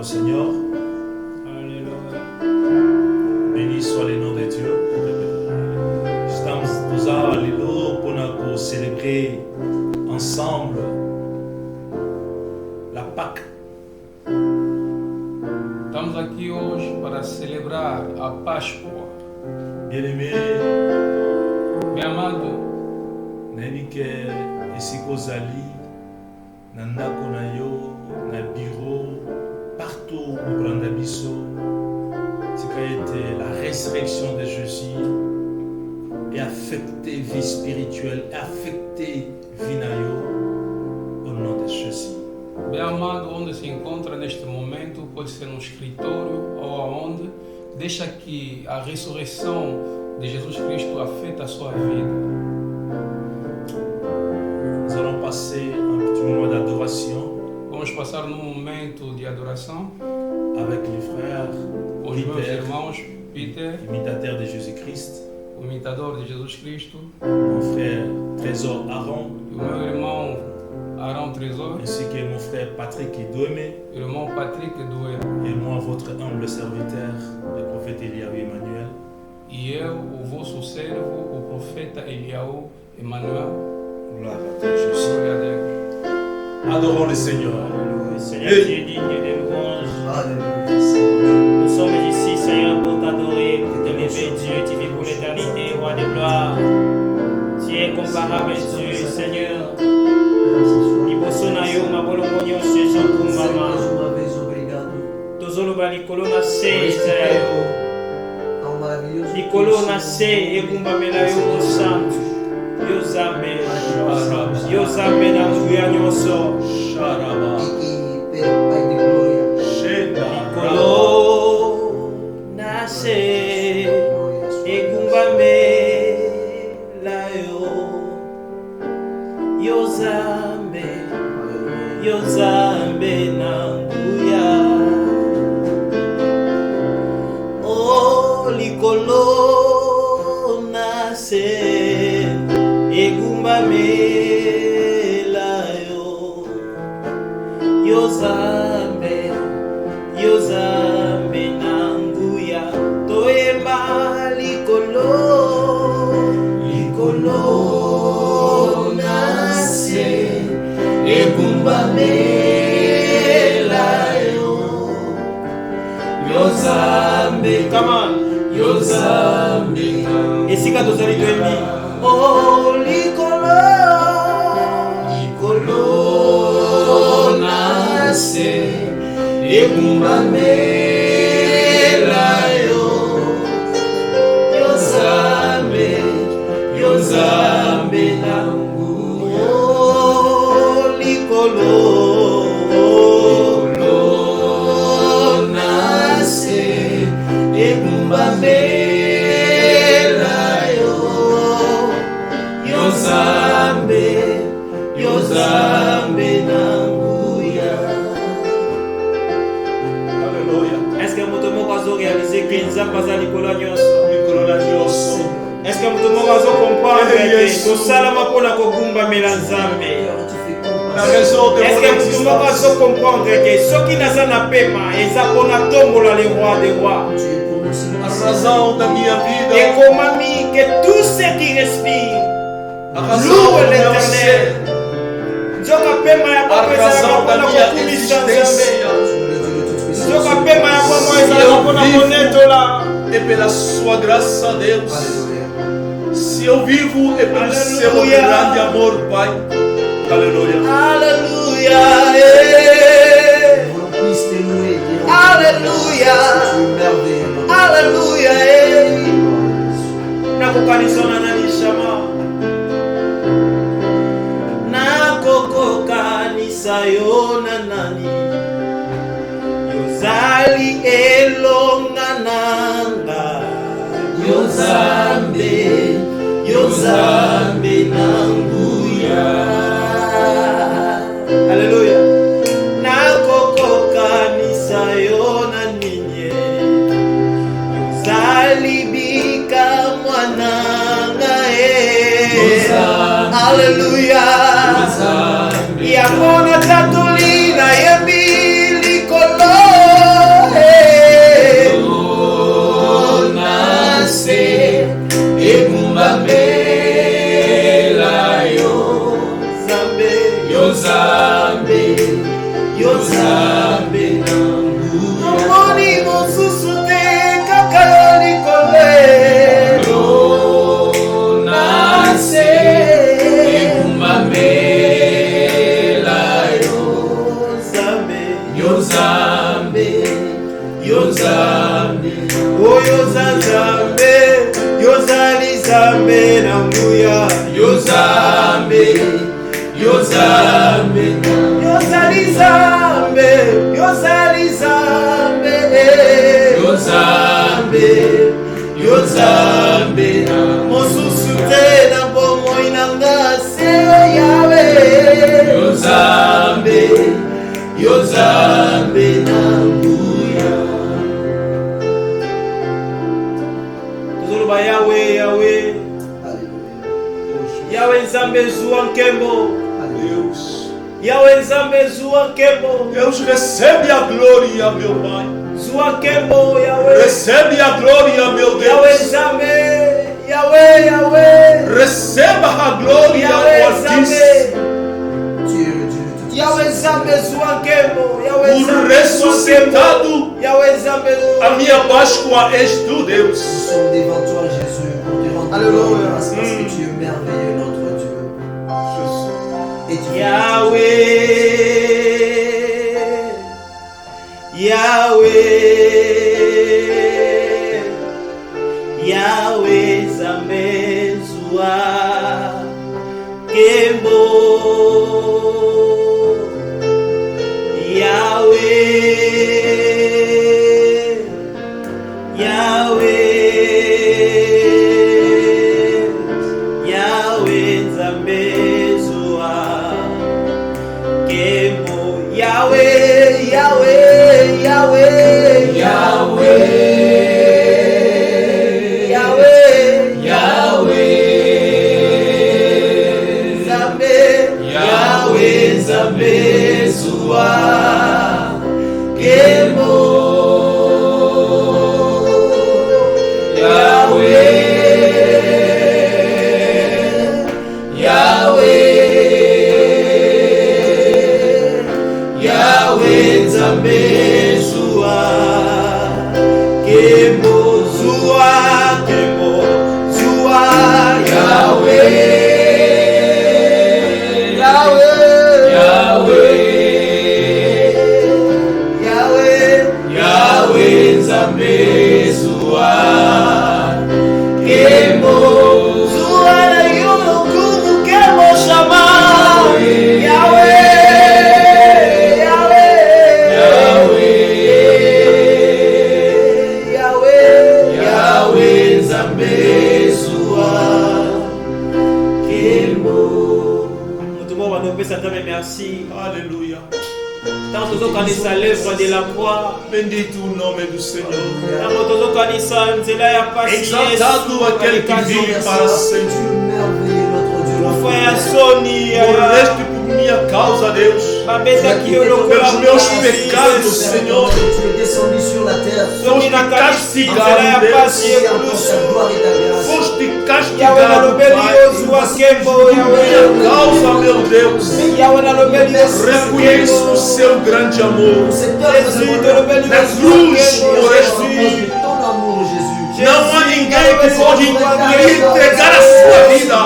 au Seigneur. Alléluia. Béni soit le nom de Dieu. Estamos ali pour célébrer ensemble la Pâque. Estamos aqui hoje para celebrar a Páscoa. Bien-aimé, Meu amado, nayebi ke esika ozali na ndako na yo, na bureau, partout okolanda biso, tika ete la résurrection de Jésus est affectée vie spirituelle, affectée vie na yo, au nom de Jésus. bem amado, onde se encontra neste momento, pode ser no escritório ou aonde, deixa que a ressurreição de Jesus Cristo afeta a sua vida. Nous allons passer un petit moment d'adoration Vamos passar num momento de adoração avec les frères com os meus Peter, irmãos Peter, imitateur de Jésus-Christ, o imitador de Jesus Cristo, mon frère Trésor Aaron, e o meu irmão Arão Tresor, ainsi que mon frère Patrick Idouemé, o irmão Patrick Doer, et moi, votre humble serviteur, le prophète Eliaou Emmanuel. e eu, o vosso servo, o profeta Eliaou Emmanuel. Gloire à toi, Jésus. Glória a Deus. Adorons le Seigneur. Seigneur, tu es digne de louange. Nous sommes ici, Seigneur, pour t'adorer, pour t'aimer, Dieu. Tu vis pour l'éternité, roi de gloire. Tu es comparable, Dieu, Seigneur. Liboso na yo, mabolongo nyonso ezokumbama. Tozoloba likolo na se, Israel. Likolo na se, egumbamela yo mosantu. Yo Nzambe, yo Nzambe na nguya nyonso. Sharaba. Likolo na se, egumbamela yo. Yo Nzambe, yo Nzambe na nguya. Oh, likolo na se, egumbamela yo. Yo Nzambe, yo Nzambe na nguya. Toyemba likolo, likolo na se, egumbamela yo. Yo Nzambe, come on, yo Nzambe. Esika tozali toyembi. Oh, likolo, likolo na se, egumbamela yo. Yo Nzambe, yo Nzambe na nguya. Oh, likolo, likolo na se, egumbamela yo. Yo Nzambe, yo Nzambe na nguya. Alléluia. Est-ce que moto moko azo réaliser que Nzambe aza likolo nyonso? Likolo na nyonso. Est-ce que moto moko azo comprendre Eh, que Yesu. tosalama mpona kogumbamela Nzambe? La raison de Est-ce mon que moto moko azo existence. comprendre que soki naza na pema eza mpona tombola le roi des rois? A razão da minha vida. Ekomami que tout ce qui respire A razão loue do meu l'éternel. ser. Nzoka pema ya A bomo ezalaka razão da mpona minha kokumisa Nzambe. existência. Nzoka pema ya bomo ezalaka mpona konetola. É pela sua graça, Deus. Se eu vivo é pelo seu Aleluia. grande amor, Pai. Aleluia. Alléluia, Alléluia, Alléluia, nakokanisa na nani shama, nakokokanisa yo na nani, yozali elonga nanga, yo Nzambe, yo Nzambe na nguya. Alléluia. Nakokokanisa yo na ninye, yozali bika mwananga Alléluia. Yamona tatuli na yebi likolo. Yozambe, Yozambe Nambuya. Omoni mosusu te kaka yo likolo. Nase ekumamela yo. Yozambe, Yozambe, Oh Yozambe, Yozali Zambe Nambuya. Yozambe, Yozambe, Yozali Zambe, Yozali Zambe, Yozambe, Yozambe mosusu te na bomoi nanga se yawe. Yozambe, Yozambe Nambuya. Tozoloba Yawe, Yawe, Yawe Nzambe zuwa nkembo. Deus, Yawe Nzambe zuwa nkembo. Deus recebe a glória, meu Pai. Zuwa nkembo, Yawe. Recebe a glória, meu Yawe Deus. Nzambe, Yawe, Yawe. Receba a glória, Yawe o Altíssimo. Nzambe. Yawe Nzambe zuwa nkembo. Yawe O Nzambe zuwa ressuscitado, nkembo. Yawe Nzambe. a minha Páscoa és tu, Deus. Nous sommes devant toi, Jésus, pour te rendre Alléluia. grâce parce que tu es merveilleux, notre Dieu. Et tu Yahweh, Yahweh Nzambe zuwa nkembo. Yahweh, Yahweh, Yahweh Nzambe zuwa nkembo. Yahweh, Yahweh, Yahweh, Yahweh, Yahweh, Yahweh, Nzambe, Yahweh Nzambe zuwa nkembo. Yahweh, Yahweh, Yahweh Nzambe zuwa nkembo, zuwa nkembo, zuwa Yahweh, Yahweh, Yahweh, Yahweh, Yahweh Nzambe zuwa nkembo. zuwa na yo lokumu nkembo shama. Yahweh, Yahweh, Yahweh, Yahweh Nzambe zuwa nkembo. Mutu moko bandopesa Nzambe merci. Alléluia. Tant tozokanisa l'œuvre de la croix, Bendito o nome do Senhor. tango tozokanisa nzela ya pasi Exaltado aquele que vive para sempre. merveilleux, notre Dieu. kufa ya soni Morreste por minha causa, Deus. babetaki yo lokola Pelos meus mokonzi. pecados, Senhor. Tu es descendu sur la terre. soki nakanisi nzela ya pasi Et apporte ekulusu ta gloire et ta grâce. Foste yawe castigado, nalobeli Pai. yo zuwa nkembo yawe Minha causa, meu Deus. yawe nalobeli yo zuwa Reconheço o nkembo seu grande amor. Cette œuvre Jésus de tolobeli yo Na zuwa cruz, nkembo por ton Jésus amour, Jésus. Não há ninguém que pode lhe entregar a sua vida.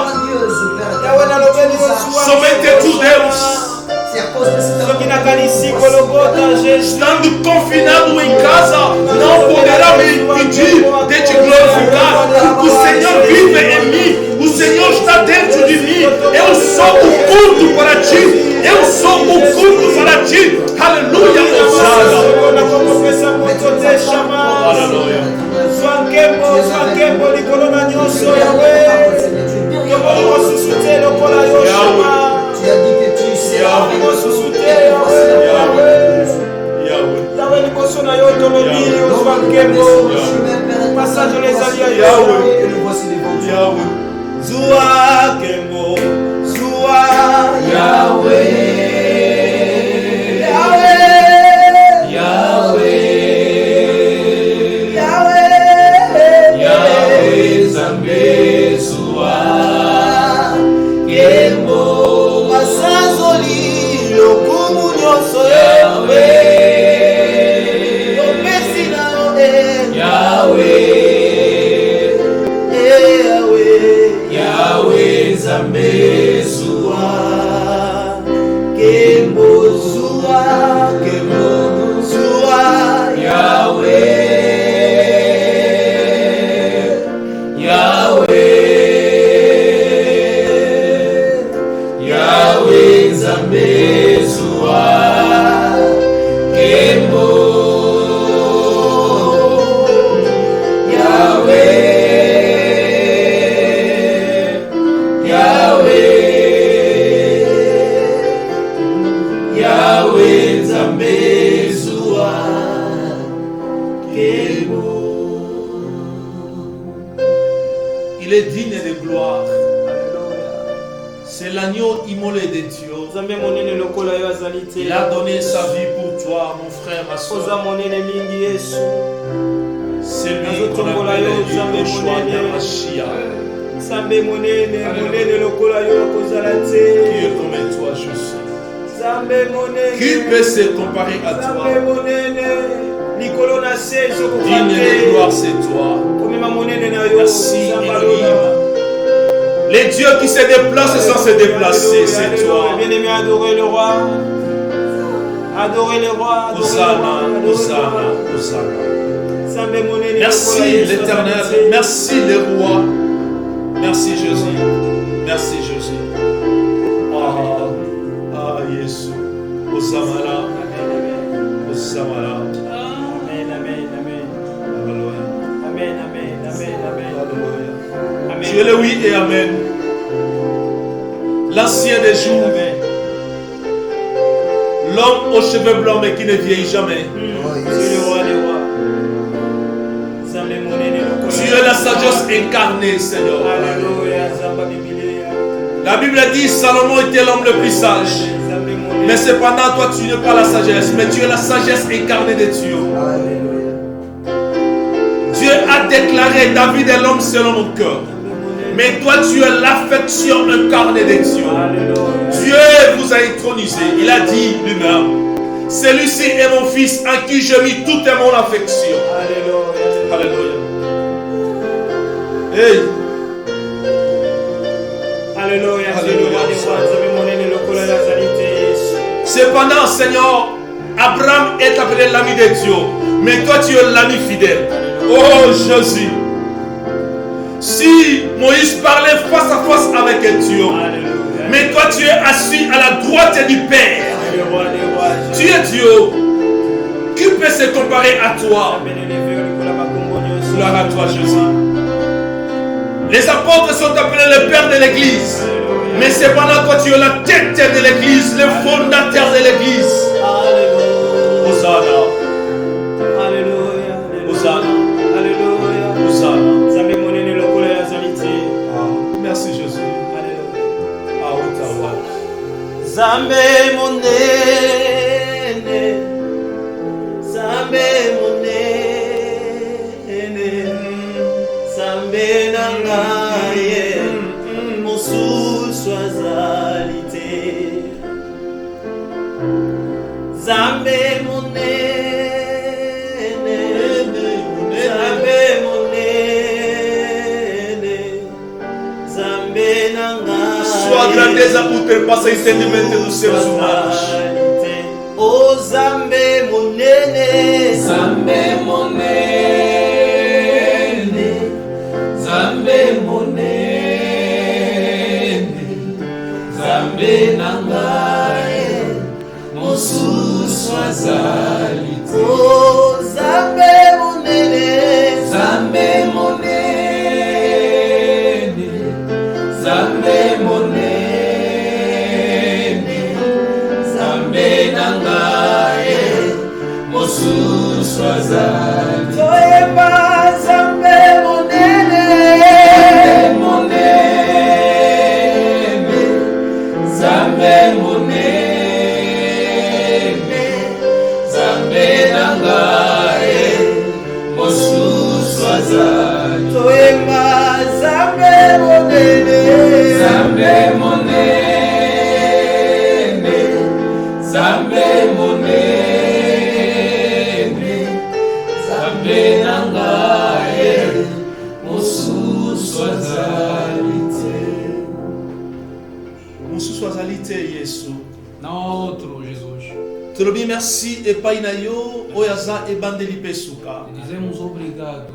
yawe nalobeli yo zuwa Somente tu, Deus. C'est à cause de cet soki amour. nakanisi kolokota Jésus Estando confinado em casa, não poderá me impedir de te glorificar. O Senhor vive em mim. O Senhor está dentro de mim. Eu sou o culto para ti. Eu sou o culto para ti. Aleluia, Osana. Aleluia. Swankembo likolo na nyonso yawe tomoni mosusu te lokola yo shama Tu as dit que tu sais tomoni mosusu te yawe liboso na yo tolobi ozwa nkembo passage ezali ya yawe et le voici devant toi. zuwa nkembo zuwa Yahweh, yawe Yahweh, Yahweh Nzambe zuwa nkembo. Masazoli Il est digne de gloire. C'est l'agneau immolé de Dieu. Il a donné sa vie pour toi, mon frère, ma soeur. C'est lui qu'on appelle le choix de Machia. Qui est comme toi, Jésus? Qui peut se comparer à toi? Digne de gloire, c'est toi. Merci, Elohim. Les dieux qui se déplacent sans se déplacer, c'est toi. Bien-aimé, adorez le roi. Adorez le roi. Hosanna, Hosanna, Hosanna. Merci l'Éternel, merci le roi. Merci Jésus. Merci Jésus. Ah, Jésus. Hosanna. Hosanna. Amen, amen, amen. Alléluia. Amen, amen, amen, amen. Alléluia. Amen. Tu es le oui et amen. L'ancien des jours. Amen. L'homme aux cheveux blancs mais qui ne vieillit jamais. Tu es le roi des rois. Tu es la sagesse incarnée, Seigneur. Alléluia. La Bible dit Salomon était l'homme le plus sage. Mais cependant, toi, tu n'es pas la sagesse, mais tu es la sagesse incarnée de Dieu. Dieu a déclaré David est l'homme selon mon cœur. Mais toi, tu es l'affection incarnée de Dieu. Dieu vous a intronisé. Il a dit lui-même, celui-ci est mon fils en qui je mis toute mon affection. Alléluia. Hey. Alléluia. Cependant, Seigneur, Abraham est appelé l'ami de Dieu. Mais toi, tu es l'ami fidèle. Oh Jésus. Si Moïse parlait face à face avec Dieu, mais toi, tu es assis à la droite du Père. Tu es Dieu. Qui peut se comparer à toi? Gloire à toi, Jésus. Les apôtres sont appelés le Père de l'Église. Mais cependant, toi, tu es la tête de l'Église, le fondateur de l'Église. Hosanna. Alléluia. Hosanna. Alléluia. Hosanna. Merci, Jésus. Alléluia. À Ottawa. Zambe monene, Zambe monene, Zambe nangaye, mosusu azalite. Zambe monene, Zambe monene, Zambe nangaye. Sua grandeza ultrapassa entendimento dos seres humanos. Oh Zambe monene, Zambe monene, Zambe monene, Zambe nangaye, mosusu azalite. oh Zambe monene, Zambe monene, Zambe monene, Zambe nangaye, mosusu azalite. toyemba Zambe monene, Zambe monene, Zambe nangaye, mosusu azalite. toyemba Zambe monene, Zambe monene, Zambe monene, Zambe nangaye, mosusu azalite. Mosusu azali te Yesu. Não há outro Jesus. Tolobi merci epai na yo oyo aza ebandeli mpe suka. Dizemos obrigado.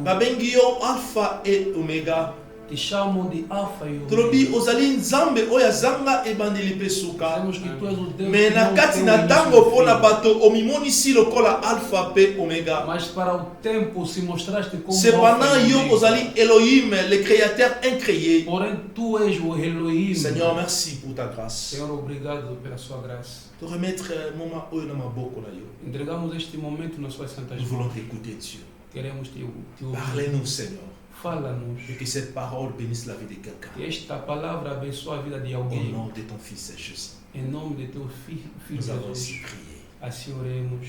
Babengi yo Alpha et Omega. Te chamam de Alfa e Tolobi Ômega. ozali nzambe oyo azanga ebandeli mpe suka. Dizemos que tu és o Deus Me que na não kati tem na início ntango e mpo na fim. bato omimonisi lokola Alpha mpe Omega. Mas para o tempo se mostraste como Cependant Alfa e yo Ômega. ozali Elohim, le créateur incréé. Porém, tu és o Elohim. Seigneur, merci pour ta grâce. Senhor, obrigado pela sua graça. Te remettre moment oyo na maboko na yo. Entregamos este momento nas suas santas Nous voulons mãos. t'écouter, Dieu. Queremos te ouvir. Parlez-nous, Seigneur. Fala-nos. Et que cette parole bénisse la vie de quelqu'un. Que esta palavra abençoe a vida de Au alguém. nom de ton Fils Jésus. Em nome de teu filho Nous avons ainsi Jesus. prié. Assim oremos.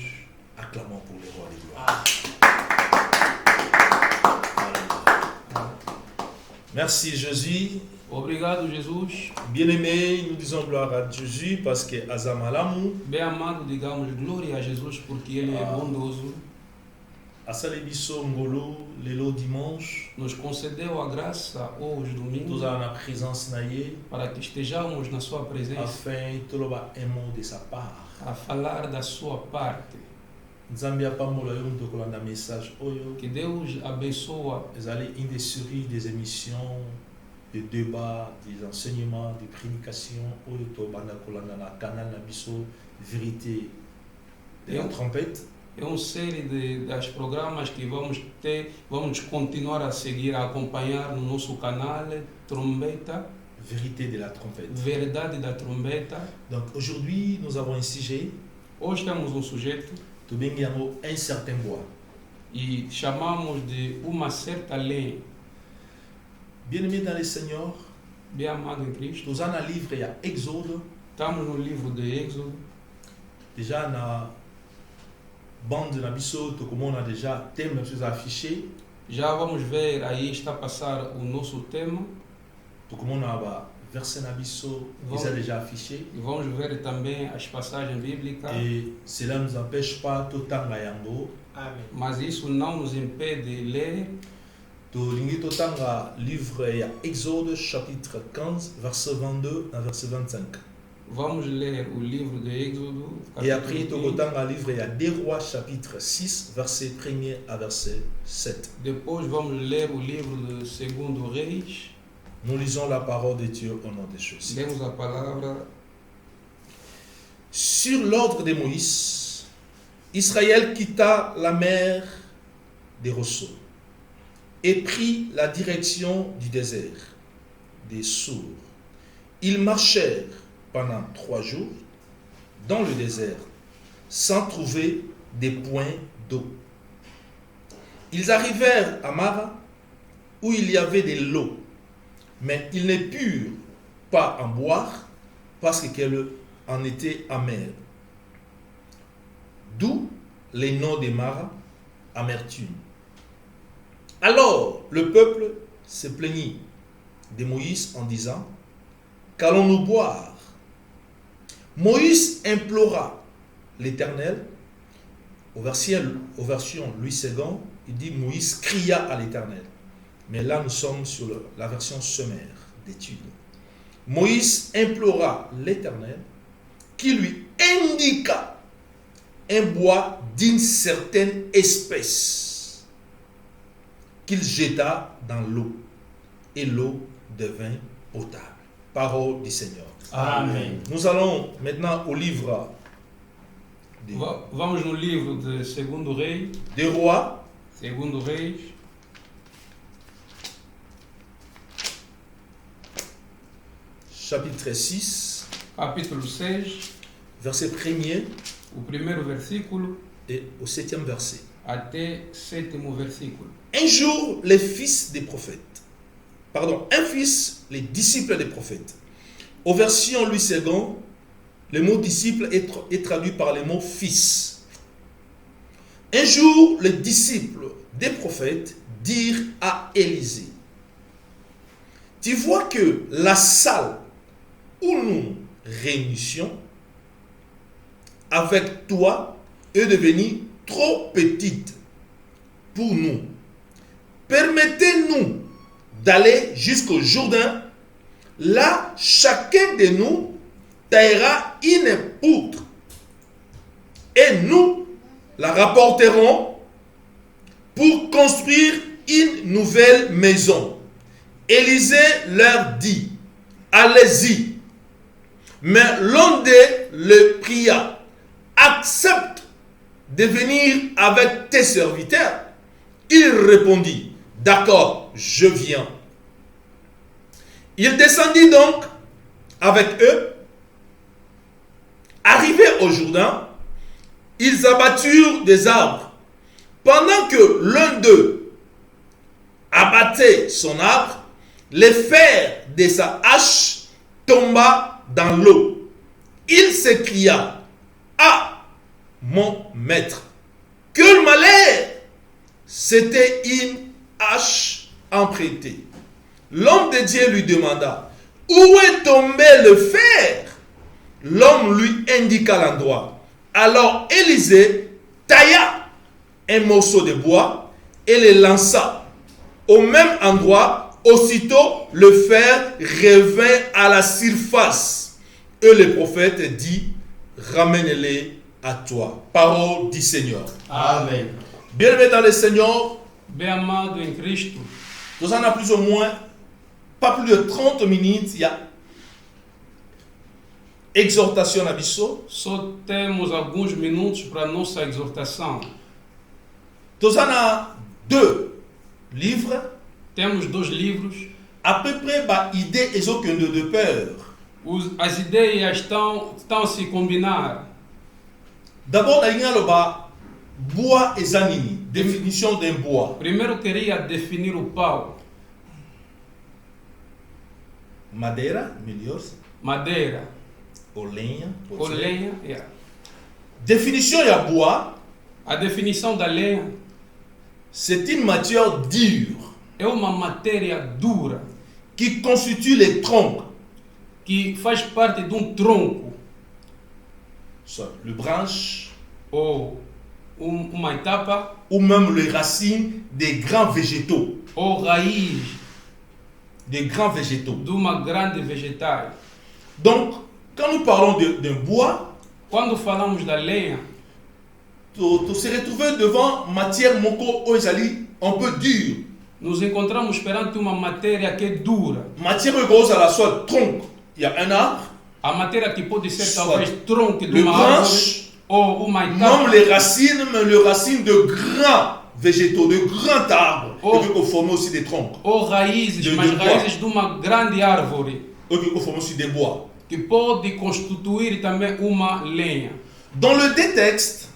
Acclamons pour le roi des gloires. Alléluia. Merci Jésus. Obrigado, Jesus. Bien-aimé, nous disons gloire à Jésus parce que Azamalamu, Bem amado, digamos glória a Jesus porque Ele é bondoso. Asalebiso Ngolo, Lelo dimanche, Nos concedeu a graça hoje, domingo, nous avons la présence naïe para que estejamos na Sua presença afin toloba un mot de sa part. a falar da Sua parte. Nzambi apambola yo muto kolanda message oyo. Que Deus abençoe Ezali une des séries des émissions, des débats, des enseignements, des prédications oyo to banda kolanda na canal na biso vérité de la trompette. É uma série das programas que vamos continuar a seguir, a acompanhar no nosso canal Trombeta, Vérité de la trompette. Verdade da Trombeta. Donc aujourd'hui, nous avons un sujet, Hoje temos sujeito Tobengiano, un certain bois. e chamamos de uma certa lei. Bien-aimé dans le Seigneur, Bem amado em Cristo, nous avons un livre, il y a Exode, estamos no livro de Êxodo. déjà na bande na biso, tout comme on a déjà thème affiché, Já vamos ver, aí está a passar o nosso tema. tout comme on a verset na biso, ils ont déjà affiché. E vamos ver também as passagens bíblicas. Et cela ne nous empêche pas tout tanga yango. Amen. Mas isso não nos impede de ler. Tolingi tout tanga livre il y a Exode chapitre 15 verset 22 à verset 25. Vamos ler o livro de Êxodo. Et après capítulo 15. tanga livre il y a 2 Rois chapitre 6 verset 1er à verset 7. Depois vamos ler o livro de Segundo Reis. Nous lisons la parole de Dieu au nom de Jésus. Lemos a palavra. Sur l'ordre de Moïse, Israël quitta la mer des Rosso et prit la direction du désert des Sours. Ils marchèrent pendant 3 jours dans le désert sans trouver des points d'eau. Ils arrivèrent à Mara où il y avait de l'eau, mais ils ne purent pas en boire parce qu'elle en était amère. D'où les noms de Mara, amertume. Alors le peuple se plaignit de Moïse en disant: qu'allons-nous boire? Moïse implora l'Éternel. Au version Louis II, il dit Moïse cria à l'Éternel. Mais là, nous sommes sur la version sommaire d'étude. Moïse implora l'Éternel qui lui indiqua un bois d'une certaine espèce qu'il jeta dans l'eau et l'eau devint potable. Parole du Seigneur. Amen. Nous allons maintenant au livre Vamos no livro de Segundo Reis. des Rois, Segundo Reis, chapitre 6, capítulo 6, verset 1er o primeiro versículo et au 7e verset. até sétimo versículo. Un jour, les fils des prophètes, un fils, les disciples des prophètes. Aux versions Louis II, le mot disciple est traduit par le mot fils. Un jour, les disciples des prophètes dirent à Élisée: tu vois que la salle où nous réunissions avec toi est devenue trop petite pour nous. Permettez-nous d'aller jusqu'au Jourdain. Là, chacun de nous taillera une poutre et nous la rapporterons pour construire une nouvelle maison. Élisée leur dit, allez-y. Mais l'un d'eux le pria, accepte de venir avec tes serviteurs. Il répondit, d'accord, je viens. Il descendit donc avec eux. Arrivés au Jourdain, ils abatturent des arbres. Pendant que l'un d'eux abattait son arbre, le fer de sa hache tomba dans l'eau. Il s'écria, ah, mon maître, quel malheur! C'était une hache empruntée. L'homme de Dieu lui demanda, où est tombé le fer? L'homme lui indiqua l'endroit. Alors Élisée tailla un morceau de bois et le lança au même endroit. Aussitôt, le fer revint à la surface. Et le prophète dit, ramène-les à toi. Parole du Seigneur. Amen. Bien-aimés dans le Seigneur, Bem amado em Cristo, nous en avons plus ou moins, pas plus de 30 minutes, il y a exhortation à Bissot. só temos alguns minutos para a nossa exortação. Nous en avons 2 livres, Temos 2 livros. à peu près, bah, idée et aucun de peur. As ideias estão a se combinar. D'abord, il y a le bas, bois et zanini, définition d'un bois. Primeiro queria definir o pau, Madeira, melhor, madeira, ou lenha. ou lenha. Yeah. Définition, il y a bois, A definição da lenha c'est une matière dure é uma matéria dura qui constitue les troncs, que faz parte de tronco soit les branches, ou uma etapa ou même les racines des grands végétaux. ou raiz Des grands végétaux. de uma grande vegetal. Donc, quand nous parlons d'un bois, Quando falamos da lenha, tu se retrouves devant matière moko oizali un peu dure. nos encontramos perante uma matéria que é dura. Matière rose à la soit tronc. Il y a un arbre, A matéria que pode ser Soit talvez tronco de le uma branche, árvore ou uma même etapa les racines, mais les racines de grands végétaux, de grands arbres, Oh. qui peuvent former aussi des troncs, ou raízes, De mas bois. raízes de uma grande árvore qui peuvent former aussi des bois. que pode constituir também uma lenha. Dans le deux textes,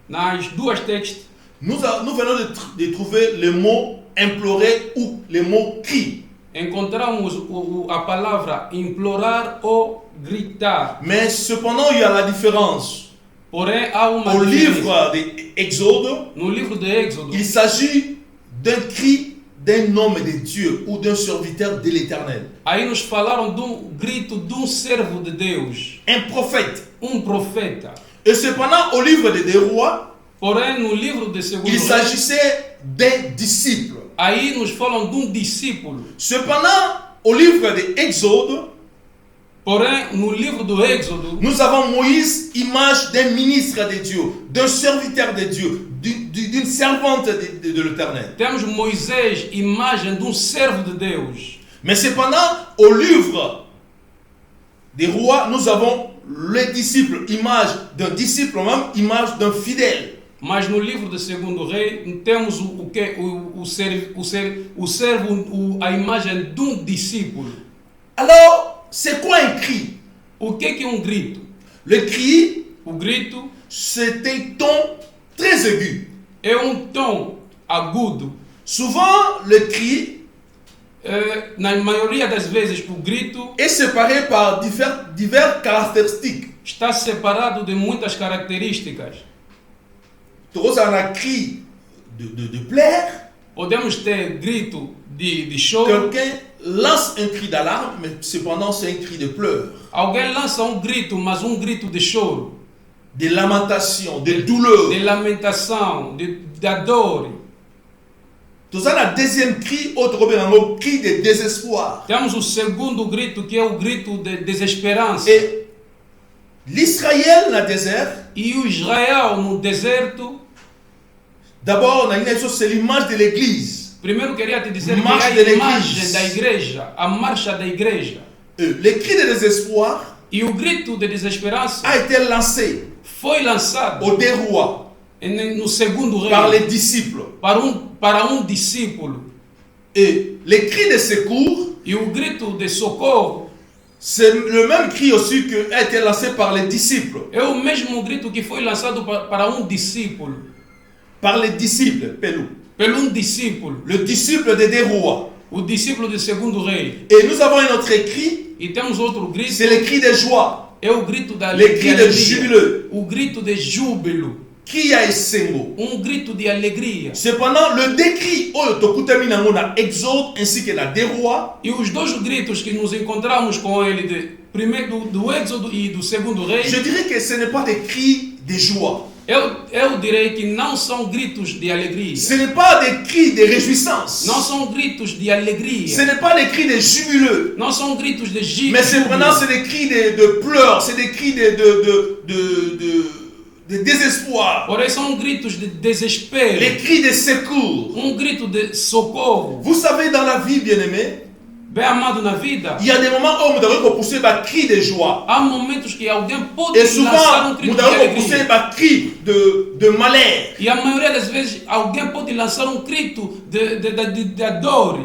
Nas 2 textos, nous venons de trouver le mot implorer ou le mot cri. encontramos a palavra implorar ou gritar. Mais cependant, il y a la différence. Porém, há uma Au diferença. livre d'Exode, No livro de Êxodo, il s'agit d'un cri d'un homme de Dieu ou d'un serviteur de l'Éternel. aí nos falaram grito de servo de Deus, Un prophète. profeta. Et cependant, au livre des Rois, Porém, no livro de Segundo il Reis, s'agissait d'un disciple. aí nos falam discípulo. Cependant, au livre d'Exode, Porém, no livro do Êxodo, nous avons Moïse, image d'un ministre de Dieu, d'un serviteur de Dieu, d'une servante de l'Éternel. temos Moisés, imagem de servo de Deus. Mais cependant, au livre des Rois, nous avons le disciple, image d'un disciple, même image d'un fidèle. Mas no livro de Segundo Rei, temos o servo, a imagem de discípulo. Alors, c'est quoi un cri? O que é grito? Le cri, O grito c'est un ton très aigu. é tom agudo. Souvent, le cri Na maioria das vezes, o grito est séparé par diverses caractéristiques. está separado de muitas características. Tu as un cri de plaire. Podemos ter grito de choro. Quelqu'un lance un cri d'alarme, mais cependant, c'est un cri de pleurs. Alguém lança grito, mas grito de choro, De lamentation, de douleur. de lamentação, da dor. Tu as un deuxième cri, autre un cri de désespoir. Temos o segundo grito, que é o grito de desesperança. Et L'Israël dans le désert, E o Israel no deserto, d'abord, c'est l'image de l'église. primeiro queria te dizer que Marcha é de a imagem l'église. da igreja, a marcha da igreja. Les cris de désespoir E o grito de desesperança a été lancé foi lançado aux deux rois no segundo rei par les disciples. para um discípulo. Et les cris de secours, E o grito de socorro c'est le même cri aussi qui a été lancé par les disciples. é o mesmo grito que foi lançado para um discípulo. Par les disciples, Pelou. Pelo discípulo. Le disciple des deux rois. O discípulo do segundo rei. Et nous avons un autre cri, E temos outro grito. c'est le cri de joie. É o grito da Le cri de alegria. jubile. O grito de júbilo. Qui a Essengo. Grito de alegria. Cependant, le décrit, Exode ainsi que la des rois, E os dois gritos que nos encontramos com ele, primeiro do Êxodo e do segundo rei, je dirais que ce n'est pas des cris de joie. eu direi que não são gritos de alegria. Ce n'est pas des cris de réjouissance. Não são gritos de Ce alegria. n'est pas des cris de jubileux. Não são gritos de Mais cependant, júbilo. c'est des cris de pleurs, c'est des cris de désespoir. Porém, são gritos de desespero. Les cris de secours. Grito de socorro. Vous savez, dans la vie, bien-aimé, Bem amado na vida, il y a des moments où nous devons repousser un cri de joie. há momentos que alguém pode Et lançar souvent, grito nous de devons repousser alegria. un cri de malheur. E a maioria das vezes alguém pode lançar grito de dor.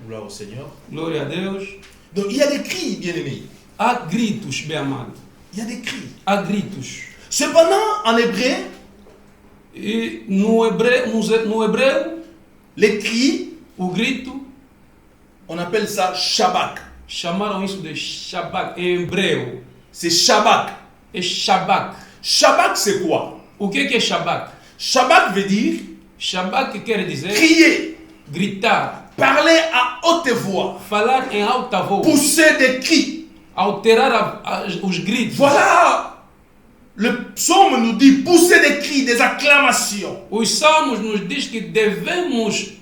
Gloire au Seigneur. Glória a Deus. Donc, il y a des cris, bien-aimés. Há gritos, bem amado. Il y a des cris. Há gritos. Cependant, en hébreu, E no hebreu, les cris, o grito, on appelle ça Shabbat. chamaram isso de Shabbat. Em hebreu, C'est Shabbat. é Shabbat. Shabbat, c'est quoi? O que é Shabbat? Shabbat veut dire Shabbat quer dizer crier, gritar, parler à haute voix, falar em alta voz, pousser des cris. alterar os gritos. Voilà, le psaume nous dit pousser des cris, des acclamations. Os salmos nos diz que devemos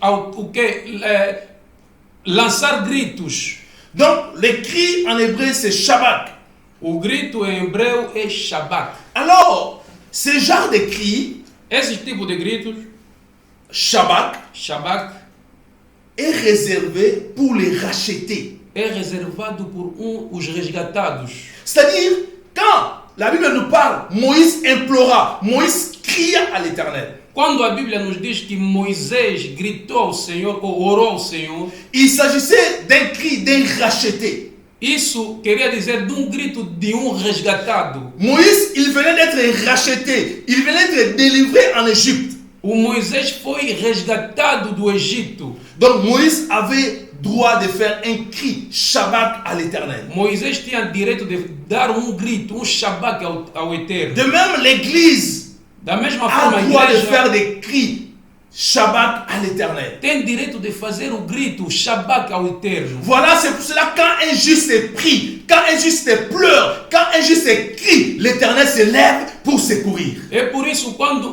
lançar gritos. Donc, les cris en hébreu, c'est Shabbat. O grito em hebreu é Shabbat. Alors, ce genre de cris, Esse tipo de gritos, Shabbat, Shabbat, est réservé pour les racheter. é reservado por os resgatados. C'est-à-dire, quand la Bible nous parle, Moïse implora, Moïse cria à l'Éternel. Quando a Bíblia nos diz que Moisés gritou ao Senhor, ou orou ao Senhor, Il s'agissait d'un cri d'un racheté. isso queria dizer de grito de resgatado. Moïse, il venait d'être racheté, il venait d'être délivré en Égypte. O Moisés foi resgatado do Egito. Donc Moïse avait droit de faire un cri Shabbat à l'Éternel. Moisés tinha direito de dar grito, Shabbat ao Eterno. De même, l'Église Da mesma a forma, a droit de faire igreja des cris Shabbat à l'Éternel. tem direito de fazer grito, Shabbat ao Eterno. Voilà, c'est pour cela quand un juste prie, quand un juste pleure, quand un juste crie, l'Éternel se lève pour secourir. É por isso quando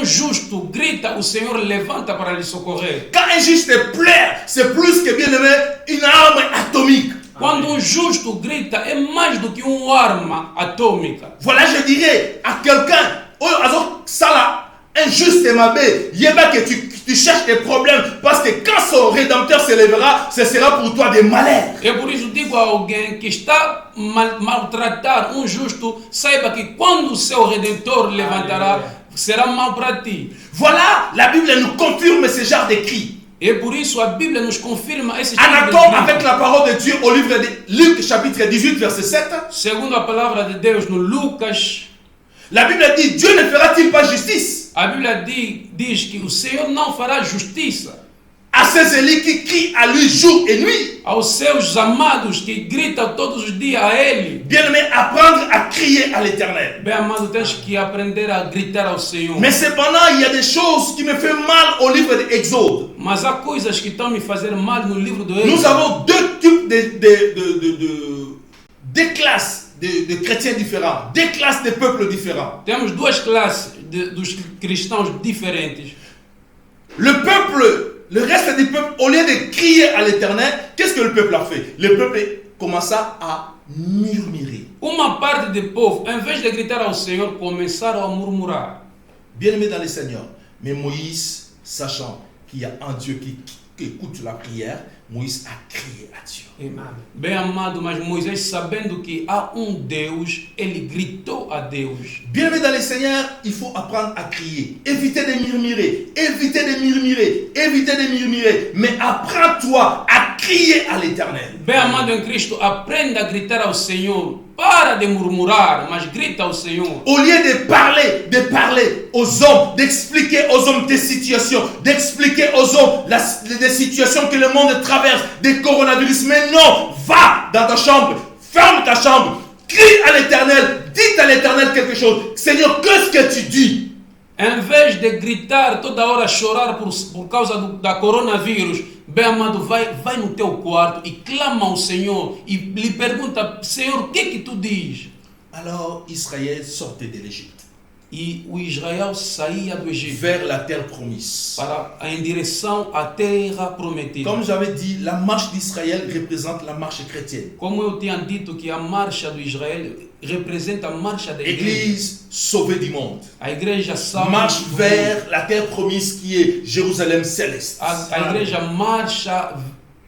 justo grita, o Senhor levanta para lhe socorrer. Quand un juste pleure, c'est plus que bien aimé une arme atomique. Quando justo grita, é mais do que arma atômica. Voilà, je dirais à quelqu'un, oh, alors, ça là, injuste et mabé, il y a que tu cherches des problèmes, parce que quand son rédempteur se lèvera, ce sera pour toi des malheurs. É por isso digo a alguém que está maltratar justo, saiba que quando o seu Redentor levantará, será mal para ti. Voilà, la Bible nous confirme ce genre de cris. É por isso a Bíblia nos confirma esse En accord avec la parole de Dieu au livre de Luc chapitre 18 verset 7. Segundo a palavra de Deus no Lucas, La Bible dit, Dieu ne fera-t-il pas justice a Bíblia diz que o Senhor não fará justiça à ces élus qui crient à lui jour et nuit? aos seus amados que gritam todos os dias a Ele. Bien-aimé, apprendre à crier à l'Éternel. Bem amado, tens que aprender a gritar ao Senhor. Mais cependant, il y a des choses qui me font mal au livre d'Exode. Mas há coisas que estão me fazer mal no livro do Nous Êxodo. avons deux types deux classes de chrétiens différents, deux classes de peuples différents. Temos duas classes dos cristãos diferentes. Le peuple, le reste du peuple, au lieu de crier à l'Éternel, qu'est-ce que le peuple a fait? Le peuple commença à murmurer. Uma parte do povo, em vez de gritar ao Senhor, começaram a murmurar. Bien-aimé dans le Seigneur, mais Moïse, sachant qu'il y a un Dieu qui écoute la prière, Moïse a crié à Dieu. Bem amado, mas Moisés, sabendo que há Deus, ele gritou a Deus. Bien-aimé dans le Seigneur, il faut apprendre à crier. Évitez de murmurer, évitez de murmurer, évitez de murmurer. Mais apprends-toi à crier à l'Éternel. Bem amado em Cristo, aprenda a gritar ao Senhor. Para de murmurar, mas grita ao Senhor. Au lieu de parler aux hommes, d'expliquer aux hommes tes situations, d'expliquer aux hommes les situations que le monde traverse, des coronavirus. Mais non, va dans ta chambre, ferme ta chambre, crie à l'Éternel, dis à l'Éternel quelque chose. Seigneur, qu'est-ce que tu dis? Em vez de gritar toda hora, chorar por causa da coronavírus, bem amado, vai no teu quarto e clama ao Senhor e lhe pergunta, Senhor, o que tu diz? Alors Israël sortait de l'Égypte E o Israel saía do Egito vers la terre promise. em direção à terra prometida. Comme j'avais dit, la marche d'Israël représente la marche chrétienne. Como eu tinha dito que a marcha do Israel representa a marcha da igreja. Église sauvée du monde. A igreja salva Marche do mundo. vers la terre promise qui est Jérusalem céleste. A igreja marcha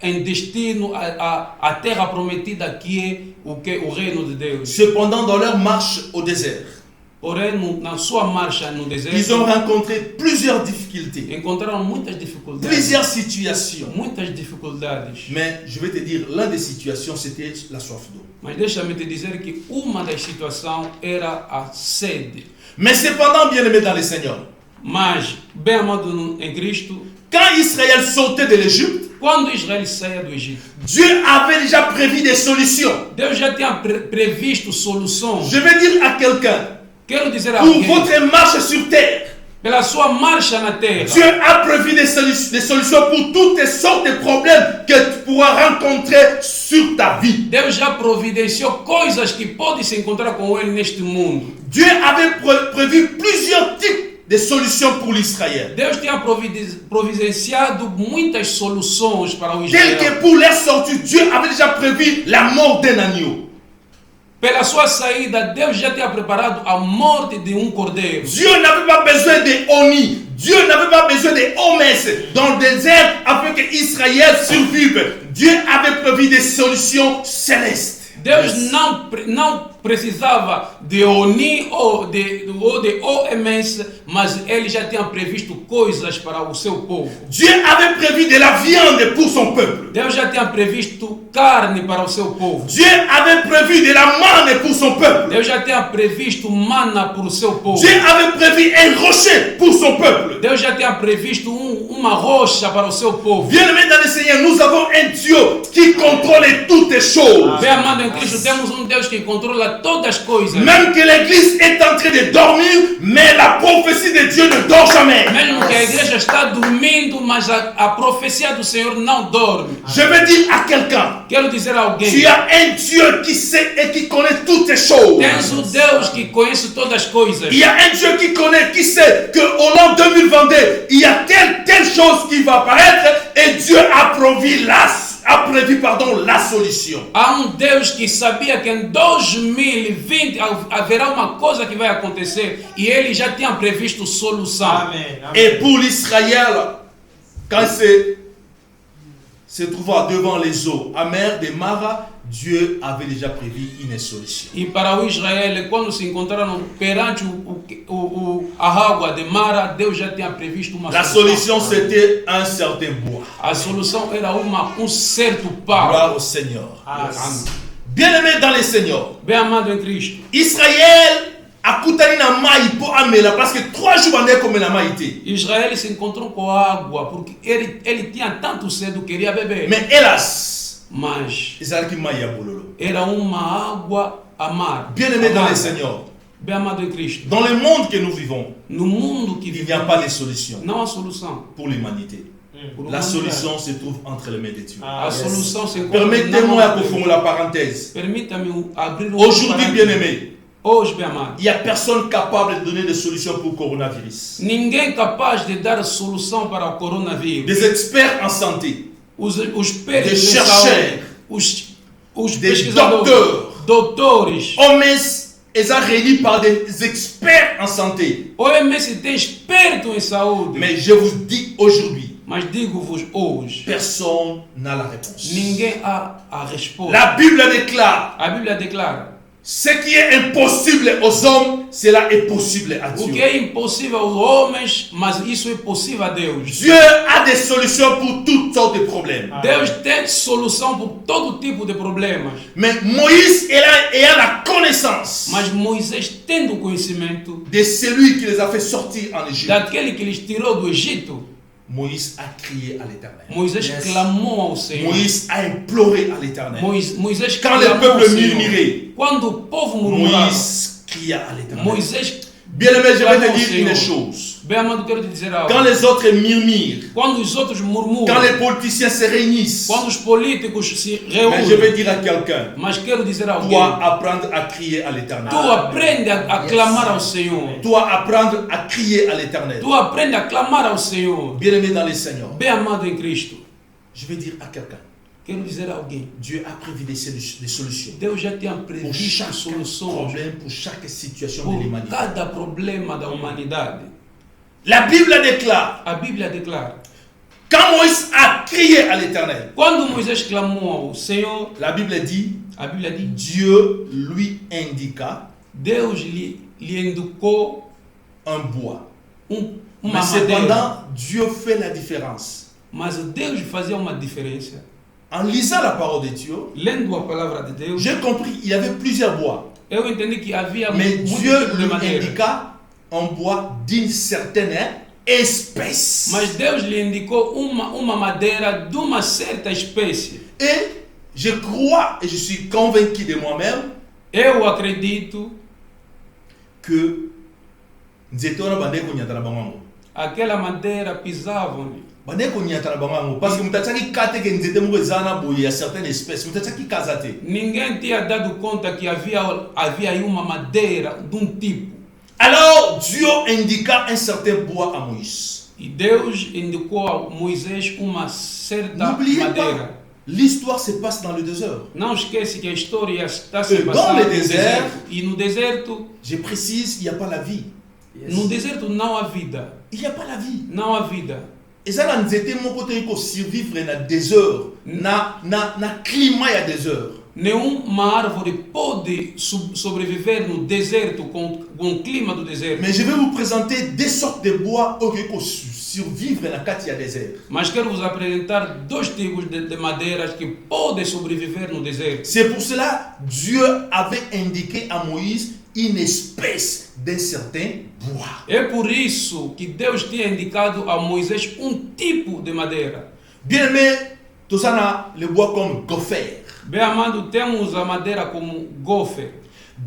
em destino à terra prometida que é o reino de Deus. Cependant, dans leur marche au désert, Porém, na sua marcha no ils deserto, ont rencontré plusieurs difficultés, encontraram muitas dificuldades. plusieurs situations. Muitas dificuldades. Mais je vais te dire, l'une des situations, c'était la soif d'eau. Mas deixa-me te dizer que uma das situações era a sede. Mais cependant, bien aimé dans le Seigneur, Mas, bem amado em Cristo, quand Israël sortait de l'Égypte, quando Israel saía do Egito, Dieu avait déjà prévu des solutions. Deus já tinha previsto soluções. Je vais dire à quelqu'un, Quero dizer a pour alguém, votre marche sur terre, pela sua marcha na terra, Dieu a prévu des solutions pour toutes les sortes de problèmes que tu pourras rencontrer sur ta vie. Deus já providenciou coisas que pode se encontrar com Ele neste mundo. Dieu avait prévu plusieurs types de solutions pour l'Israël. Deus tinha providenciado muitas soluções para o Tel que Israel. pour leur sortie, Dieu avait déjà prévu la mort d'un agneau. Pela sua saída, Deus já tinha preparado a morte de cordeiro. Dieu n'avait pas besoin de Oni. Dieu n'avait pas besoin de Homès dans le désert afin que Israël survive. Dieu avait prévu des solutions célestes. Deus não precisava de Oni ou de OMS, mas Ele já tinha previsto coisas para o seu povo. Dieu avait prévu de la viande pour son peuple. Deus já tinha previsto carne para o seu povo. Dieu avait prévu de la manne pour son peuple. Deus já tinha previsto mana para o seu povo. Dieu avait prévu un rocher pour son peuple. Deus já tinha previsto uma rocha para o seu povo. Bien-aimés dans le Seigneur, nous avons un Dieu qui contrôle toutes les choses. Bem amado em Cristo, temos Deus que controla todas as coisas. Même que l'église est en train de dormir, mais la prophétie de Dieu ne dort jamais. Mesmo que a igreja está dormindo, mas a profecia do Senhor não dorme. Je veux dire à quelqu'un, Quero dizer a alguém, tu as un Dieu qui sait et qui connaît toutes les choses. tens Deus que conhece todas as coisas. Il y a un Dieu qui connaît, qui sait qu'au l'an 2022, il y a telle chose qui va apparaître et Dieu a prévu la solution. Há Deus que sabia que em 2020 haverá uma coisa que vai acontecer e Ele já tinha previsto solução. Amen. Et pour l'Israël, quand se trouva devant les eaux amères de Mara, Dieu avait déjà prévu une solution. E para o Israel, quando se encontraram perante a água de Mara, Deus já tinha previsto uma La solution, c'était un certain bois. A solução era certo pau. Gloire au Seigneur. Amém. Bien-aimé dans le Seigneur, Bem amado em Cristo, Israël a kutani na mai pour amela parce que 3 jours andei comme na mai té. Israel se encontrou com água porque ele tinha tanto cedo, queria beber. Mais hélas, Mas ezalaki mai ya bololo. era uma água amarga. Bien-aimé dans le Seigneur, Bem amado em Cristo, dans le monde que nous vivons, no mundo que il n'y a vivemos, pas de solution não há solução pour l'humanité. La solution se trouve entre les mains de Dieu. A solução se encontra Permettez-moi na de mão de faire la parenthèse. Deus. Permita-me abrir Aujourd'hui, bien-aimés, Hoje, bem amado, il n'y a personne capable de donner des solutions pour le coronavirus. ninguém capaz de dar solução para o coronavírus. Des experts en santé, Os peritos Des de chercheurs, saúde, os des pesquisadores, doutores, OMS est réunis par des experts en santé. OMS tem experto em saúde, Mais je vous dis aujourd'hui, mas digo-vos hoje, personne n'a la réponse. ninguém há a resposta. La Bible déclare, A Bíblia declara: ce qui est impossible aux hommes, cela est possible à o que Dieu. é impossível aos homens, mas isso é possível a Deus. Dieu a des solutions pour toutes sortes de problèmes. Deus tem solução para todo tipo de problemas. Mais Moïse ayant la connaissance Mas Moisés, tendo o conhecimento de celui qui les a fait sortir en Égypte, daquele que lhes tirou do Egito, Moïse a crié à l'Éternel. Moisés clamou ao Senhor. Moïse a imploré à l'Éternel. Moisés Quand le clamou ao peuple Senhor. murmurait, Quando o povo murmurava, Moïse cria à l'Éternel. Moisés, Bien-aimé, je vais clamou te ao dire une Senhor. chose. Bem amado, quero te dizer algo. Quand les autres murmurent, Quando os outros murmuram, quand les politiciens se réunissent, quando os políticos se mais je vais reúnem, dire à quelqu'un, mas quero dizer a alguém, dois apprendre à crier à l'Éternel. tu aprende a clamar ao Senhor. Dois apprendre à crier à l'Éternel. Tu aprende a clamar ao Senhor. Bien-aimé dans le Seigneur, Bem amado em Cristo, je vais dire à quelqu'un, quero dizer a alguém, Dieu a prévu des solutions Deus já tinha pour previsto chaque soluções problème, pour chaque situation de por l'humanité. cada problema da humanidade. La Bible déclare, A Bíblia declara: quand Moïse a crié à l'Éternel, quando Moisés clamou ao Senhor, la Bible dit, a Bíblia diz, Dieu lui indiqua Deus lhe indicou un bois. uma Mais madeira. cependant, Dieu fait la différence. Mas Deus fazia uma diferença. En lisant la parole de Dieu, Lendo a palavra de Deus, j'ai compris qu'il y avait plusieurs bois. eu entendi que havia Mais muito Dieu tipo de lui madeira. indiqua un bois d'une certaine espèce. Mas Deus lhe indicou uma madeira de uma certa espécie. Et je crois et je suis convaincu de moi-même Eu acredito que nzete wana bandeko konyata na bango yango. aquela madeira pisavam-lhe. Bandeko konyata na bango yango parce que mutatiaki kate ke nzete moko eza na boye ya certaine espèce mutatiaki kaza te. Ninguém tinha dado conta que havia aí uma madeira de um tipo. Alors Dieu indiqua un certain bois à Moïse. E Deus indicou a Moisés uma certa N'oubliez madeira. pas, l'histoire se passe dans le désert. Não esquece que a história está se E dans passando le no deserto, deserto. E no deserto, Je précise, il n'y a pas la vie. no deserto não há vida. Il n'y a pas la vie. Não há vida. Et ça, dans nzete moko te ko survivre na désert, na climat ya désert. Nenhuma árvore pode sobreviver no deserto com o clima do deserto. Mais je vais vous présenter deux sortes de bois qui peuvent survivre dans le désert. Mas quero vos apresentar dois tipos de madeiras que podem sobreviver no deserto. C'est pour cela que Dieu avait indiqué à Moïse une espèce d'un certain bois. É por isso que Deus tinha indicado a Moisés tipo de madeira. Bien aimé, tout ça na le bois comme gopher. Bem amado, temos a madeira como gofer.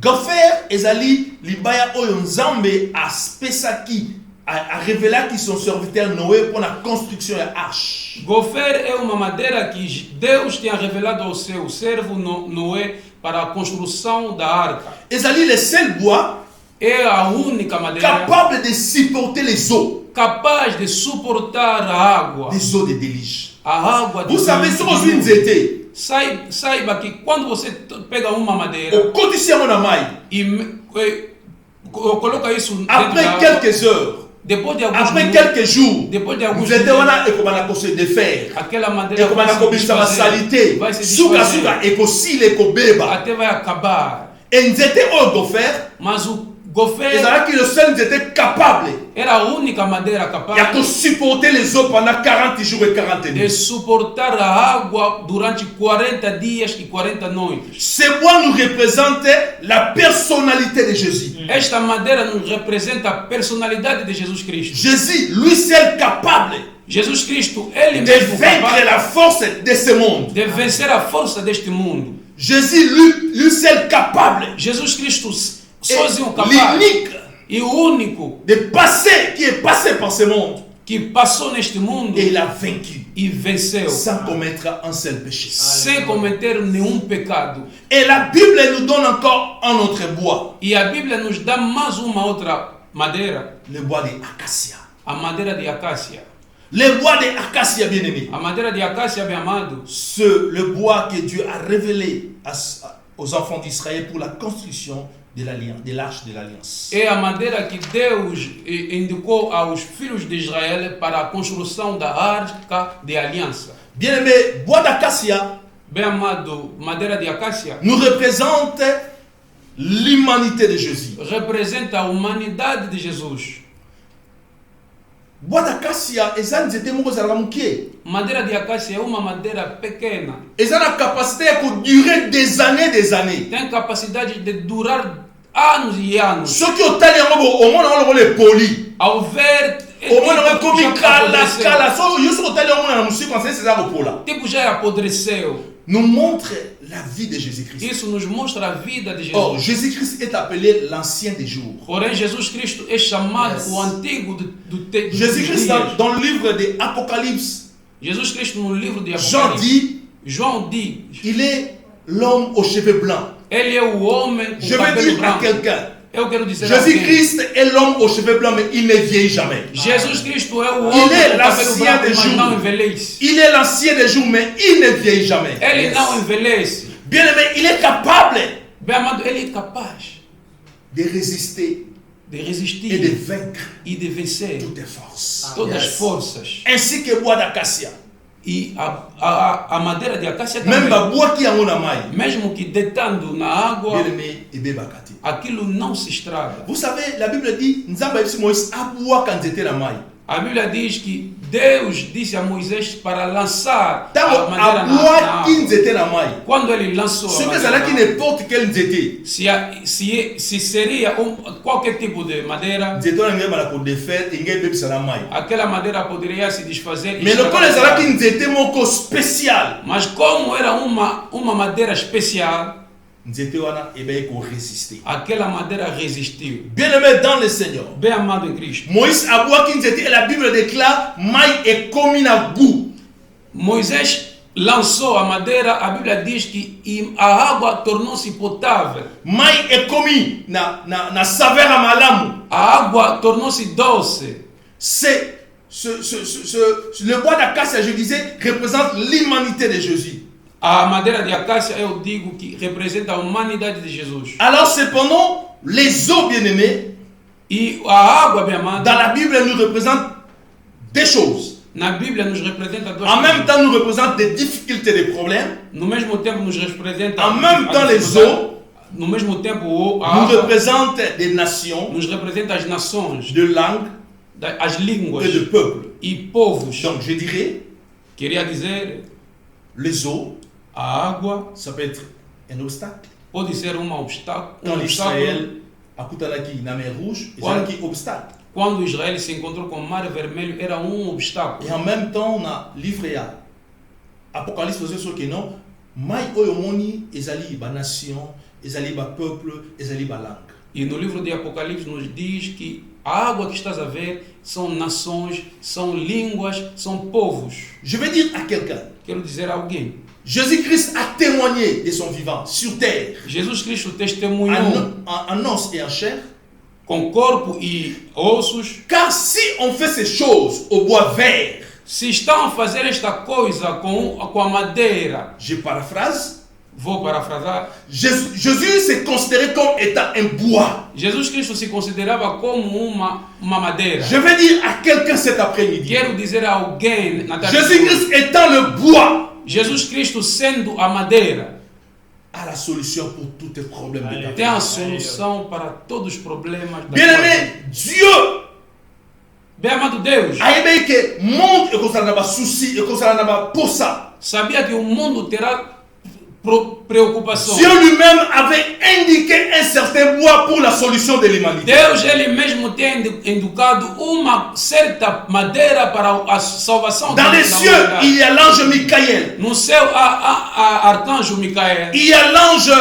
Gopher ezali libaya oyo nzambe aspesaki a révélaki son serviteur Noé pour la construction de l'arche. Gofer é uma madeira que Deus tinha revelado ao seu servo Noé para a construção da arca. Ezali le seul bois É a única madeira capable de supporter les eaux, capaz de suportar a água. des eaux de déluge. A água Vous savez, ce qu'on dit nzete, Saiba que quando você pega uma madeira au quotidien na mai, coloca isso dentro da après água, quelques heures, depois de alguns après minutos, quelques jours, depois de alguns nzete dias, wana ekomana se défaire, aquela madeira ekomana kobisa basalite, vai se suka desfazer, suka ekosila ekobeba. até vai acabar. Et nzete oyo gopher Mas o gofer ezalaki le seul nzete capable era a única madeira ya capaz supporter les eaux pendant 40 jours et 40 de nuits. suportar a água durante 40 dias e 40 noites. Ce bois nous représente la personnalité de Jésus. Esta madeira nos representa a personalidade de Jesus Cristo. Jésus, lui seul capable Jesus Cristo, ele de mesmo vaincre capaz la force de ce monde. de vencer a força deste mundo. Jésus, lui seul capable, Jesus Cristo sozinho est capaz l'unique e o único de passer, qui est passé par ce monde que passou neste mundo et il a vaincu e venceu, sans commettre un seul péché. sem cometer nenhum pecado. Et la Bible nous donne encore un autre bois, E a Bíblia nos dá mais uma outra madeira, le bois de acacia. a madeira de acácia. Le bois de acacia, bien-aimé, A madeira de acácia, bem amado, c'est le bois que Dieu a révélé aux enfants d'Israël pour la construction de l'arche de l'alliance. é a madeira que Deus indicou aos filhos de Israel para a construção da arca de aliança. Bien-aimé, bois d'acacia Bem amado, madeira de acácia nous représente l'humanité de Jésus. representa a humanidade de Jesus. Bois d'acacia, eza nzete moko ezalaka moke. Madeira de acácia é uma madeira pequena, Eza na capacité ya kodurer des années. tem capacidade de durar anos e anos. Soki otali yango omona yango lokola epoli. Ao ver, Omona yango ekomi já apodreceu. kala. So yo soki otali yango na mosika nse eza kopola. Tipo, já apodreceu. Nous montre la vie de Jésus-Christ. Isso nos mostra a vida de Jesus. Or, Jésus-Christ est appelé l'ancien des jours. Porém, Jesus Cristo é chamado Yes. o antigo dos Jésus-Christ, dias. dans le livre de Apocalypse, Jesus Cristo no livro de Jean Apocalipse, dit, João diz, il est l'homme aux cheveux blancs. ele é o homem com Je veux cabelo dire à branco. quelqu'un, Eu quero dizer a alguém, Jésus-Christ est l'homme aux cheveux blancs, mais il ne vieillit jamais. Jesus Cristo é o Il homem est com cabelo l'ancien branco, des mas jours. não envelhece. Il est l'ancien des jours, mais il ne vieillit jamais. Ele não envelhece. Bien aimé, il est capable Bem amado, ele é capaz de résister de et de resistir vaincre e de vencer toutes les forces. todas as Yes. forças. Ainsi que bois d'acacia. E a madeira de acácia Même também, bois qui en a maille. mesmo que deitando na água, Bien aimé, et bébakati. aquilo não se estraga. Vous savez, la Bible dit, Nzamba epsi Moïse aboua quand était la maille. A Bíblia diz que Deus disse a Moisés para lançar Tango a madeira na aboua água. qui nzete la maille. Quando ele lançou Ce a que madeira, c'est là n'importe quel nzete. se seria qualquer tipo de madeira, Nzete on a mis à la défaire et ngai bébisa la maille. aquela madeira poderia se desfazer. E Mais le estragar col ezala a qui madeira. nzete moko spécial. Mas como era uma madeira especial, Nzete wana ebe ko résister. aquela madeira resistiu. Bien-aimé dans le Seigneur. Bem amado em Cristo, Moïse aboua qui nzete et la Bible déclare maille est comme na goût. Moisés lançou a madeira, a Bíblia diz que a água tornou-se potável. Maille est comme na saveur à malamu. A água tornou-se doce. C'est le bois d'acacia, je disais, représente l'humanité de Jésus. A madeira de acácia, eu digo que representa a humanidade de Jesus. Alors cependant, les eaux bien-aimées, E a água, bem amada, dans la Bible, nous représentent des choses. na Bíblia nos representa duas En coisas. même temps, nous représentent des difficultés, des problèmes. No mesmo tempo nos representa En même temps, a les dificuldade. eaux No mesmo tempo a nous água représentent des nations, nos representa as nações, de langues as línguas et de peuples. e povos. Donc je dirais, Queria dizer, les eaux, a água ça peut être un obstacle. pode ser um obstáculo. Quand l'Israël a Koutanaki, na mer rouge, il y a un obstacle. Quando Israel se encontrou com o Mar Vermelho, era obstáculo. Et en même temps, on a livré à Apocalypse, c'est sûr que non. Mai oyomoni, ezali ba nation, ezali ba peuple, ezali ba langue. E no livro de Apocalipse nos diz que a água que estás a ver são nações, são línguas, são povos. Je vais dire à quelqu'un, Quero dizer a alguém, Jésus-Christ a témoigné de son vivant sur terre, Jesus Cristo testemunhou en os et en chair. com corpo e ossos. Car si on fait ces choses au bois vert, Se estão a fazer esta coisa com a madeira, je paraphrase, vou parafrasar, Jésus s'est considéré comme étant un bois. Jesus Cristo se considerava como uma madeira. Je vais dire à quelqu'un cet après-midi, Quero dizer a alguém, na tarde, Jésus-Christ étant le bois, Jesus Cristo sendo a madeira, a la solution pour tous tes problèmes de ta vie. tem a solução para todos os problemas da Bien-aimé, Dieu Bem amado Deus, a aimé que le monde est comme ça, n'a pas souci, est comme ça, n'a pas pour ça. sabia que o mundo terá preocupação. Dieu lui-même avait indiqué un certain bois pour la solution de l'humanité. Deus ele mesmo tem indicado uma certa madeira para a salvação Dans da les cieux, humanidade. il y a l'ange Michael, No céu há arcanjo Micael, il y a l'ange